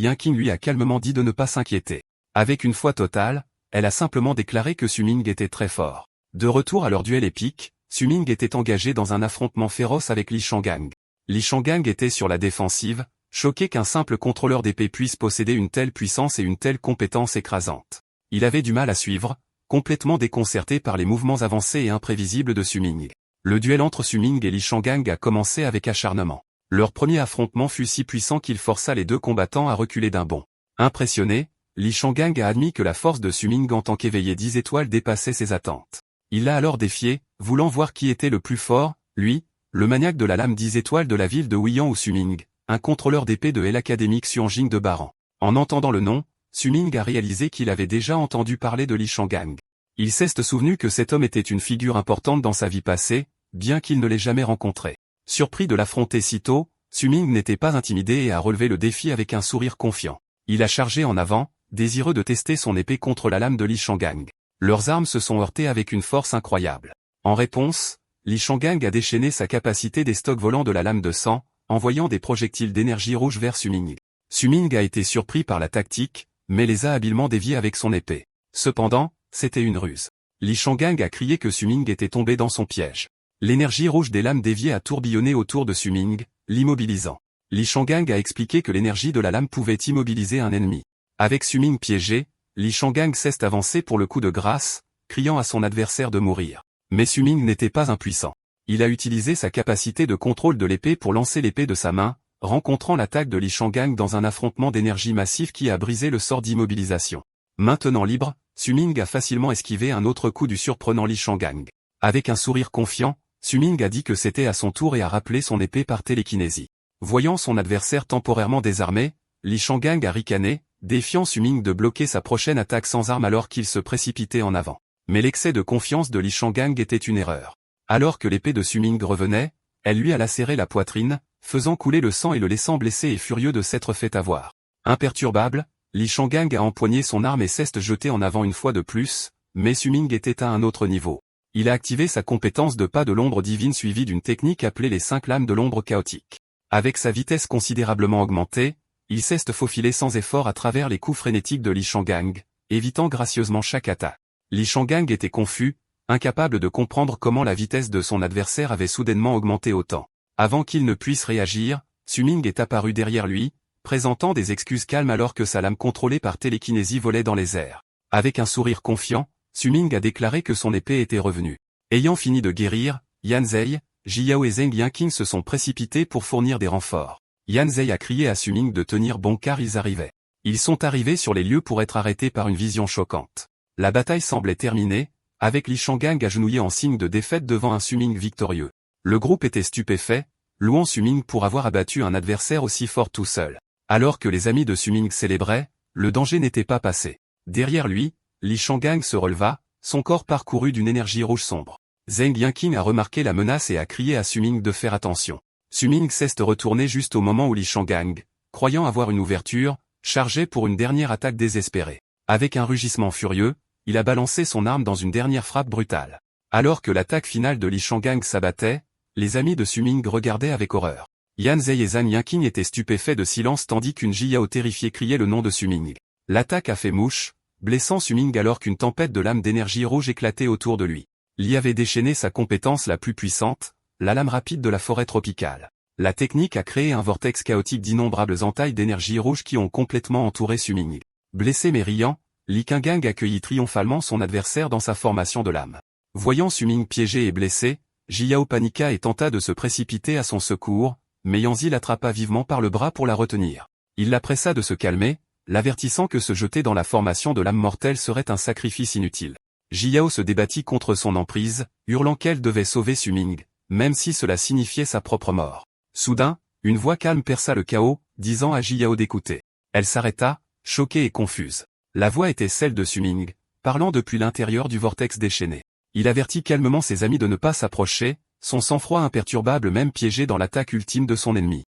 Yanqing lui a calmement dit de ne pas s'inquiéter. Avec une foi totale, elle a simplement déclaré que Su Ming était très fort. De retour à leur duel épique, Su Ming était engagé dans un affrontement féroce avec Li Shangang. Li Shangang était sur la défensive, choqué qu'un simple contrôleur d'épée puisse posséder une telle puissance et une telle compétence écrasante. Il avait du mal à suivre, complètement déconcerté par les mouvements avancés et imprévisibles de Su Ming. Le duel entre Su Ming et Li Shangang a commencé avec acharnement. Leur premier affrontement fut si puissant qu'il força les deux combattants à reculer d'un bond. Impressionné, Li Shangang a admis que la force de Su Ming en tant qu'éveillé 10 étoiles dépassait ses attentes. Il l'a alors défié, voulant voir qui était le plus fort, lui, le maniaque de la lame 10 étoiles de la ville de Huiyan ou Su Ming, un contrôleur d'épée de l'Académique Xuanjing de Baran. En entendant le nom, Su Ming a réalisé qu'il avait déjà entendu parler de Li Shangang. Il s'est souvenu que cet homme était une figure importante dans sa vie passée, bien qu'il ne l'ait jamais rencontré. Surpris de l'affronter si tôt, Su Ming n'était pas intimidé et a relevé le défi avec un sourire confiant. Il a chargé en avant, désireux de tester son épée contre la lame de Li Shangang. Leurs armes se sont heurtées avec une force incroyable. En réponse, Li Shangang a déchaîné sa capacité des stocks volants de la lame de sang, envoyant des projectiles d'énergie rouge vers Su Ming. Su Ming a été surpris par la tactique, mais les a habilement déviés avec son épée. Cependant, c'était une ruse. Li Shangang a crié que Su Ming était tombé dans son piège. L'énergie rouge des lames déviées a tourbillonné autour de Su Ming, l'immobilisant. Li Shangang a expliqué que l'énergie de la lame pouvait immobiliser un ennemi. Avec Su Ming piégé, Li Shangang s'est avancé pour le coup de grâce, criant à son adversaire de mourir. Mais Su Ming n'était pas impuissant. Il a utilisé sa capacité de contrôle de l'épée pour lancer l'épée de sa main, rencontrant l'attaque de Li Shangang dans un affrontement d'énergie massif qui a brisé le sort d'immobilisation. Maintenant libre, Su Ming a facilement esquivé un autre coup du surprenant Li Shangang. Avec un sourire confiant, Su Ming a dit que c'était à son tour et a rappelé son épée par télékinésie. Voyant son adversaire temporairement désarmé, Li Shangang a ricané, défiant Su Ming de bloquer sa prochaine attaque sans arme alors qu'il se précipitait en avant. Mais l'excès de confiance de Li Shangang était une erreur. Alors que l'épée de Su Ming revenait, elle lui a lacéré la poitrine, faisant couler le sang et le laissant blessé et furieux de s'être fait avoir. Imperturbable, Li Shangang a empoigné son arme et s'est jeté en avant une fois de plus, mais Su Ming était à un autre niveau. Il a activé sa compétence de pas de l'ombre divine suivie d'une technique appelée les 5 lames de l'ombre chaotique. Avec sa vitesse considérablement augmentée, il s'est faufilé sans effort à travers les coups frénétiques de Li Shangang, évitant gracieusement chaque attaque. Li Shangang était confus, incapable de comprendre comment la vitesse de son adversaire avait soudainement augmenté autant. Avant qu'il ne puisse réagir, Su Ming est apparu derrière lui, présentant des excuses calmes alors que sa lame contrôlée par télékinésie volait dans les airs. Avec un sourire confiant, Su Ming a déclaré que son épée était revenue. Ayant fini de guérir, Yan Zai, Ji Yao et Zheng Yanqing se sont précipités pour fournir des renforts. Yan Zai a crié à Su Ming de tenir bon car ils arrivaient. Ils sont arrivés sur les lieux pour être arrêtés par une vision choquante. La bataille semblait terminée, avec Li Shangang agenouillé en signe de défaite devant un Su Ming victorieux. Le groupe était stupéfait, louant Su Ming pour avoir abattu un adversaire aussi fort tout seul. Alors que les amis de Su Ming célébraient, le danger n'était pas passé. Derrière lui, Li Shangang se releva, son corps parcouru d'une énergie rouge sombre. Zheng Yanqing a remarqué la menace et a crié à Su Ming de faire attention. Su Ming s'est retourné juste au moment où Li Shangang, croyant avoir une ouverture, chargeait pour une dernière attaque désespérée. Avec un rugissement furieux, il a balancé son arme dans une dernière frappe brutale. Alors que l'attaque finale de Li Shangang s'abattait, les amis de Su Ming regardaient avec horreur. Yan Zai et Zheng Yanqing étaient stupéfaits de silence tandis qu'une Ji Yao terrifiée criait le nom de Su Ming. L'attaque a fait mouche, blessant Su Ming alors qu'une tempête de lames d'énergie rouge éclatait autour de lui. Li avait déchaîné sa compétence la plus puissante, la lame rapide de la forêt tropicale. La technique a créé un vortex chaotique d'innombrables entailles d'énergie rouge qui ont complètement entouré Su Ming. Blessé mais riant, Li Shangang accueillit triomphalement son adversaire dans sa formation de lame. Voyant Su Ming piégé et blessé, Ji Yao paniqua et tenta de se précipiter à son secours, mais Yan Zi l'attrapa vivement par le bras pour la retenir. Il la pressa de se calmer, l'avertissant que se jeter dans la formation de lame mortelle serait un sacrifice inutile. Ji Yao se débattit contre son emprise, hurlant qu'elle devait sauver Su Ming, même si cela signifiait sa propre mort. Soudain, une voix calme perça le chaos, disant à Ji Yao d'écouter. Elle s'arrêta, choquée et confuse. La voix était celle de Su Ming, parlant depuis l'intérieur du vortex déchaîné. Il avertit calmement ses amis de ne pas s'approcher, son sang-froid imperturbable même piégé dans l'attaque ultime de son ennemi.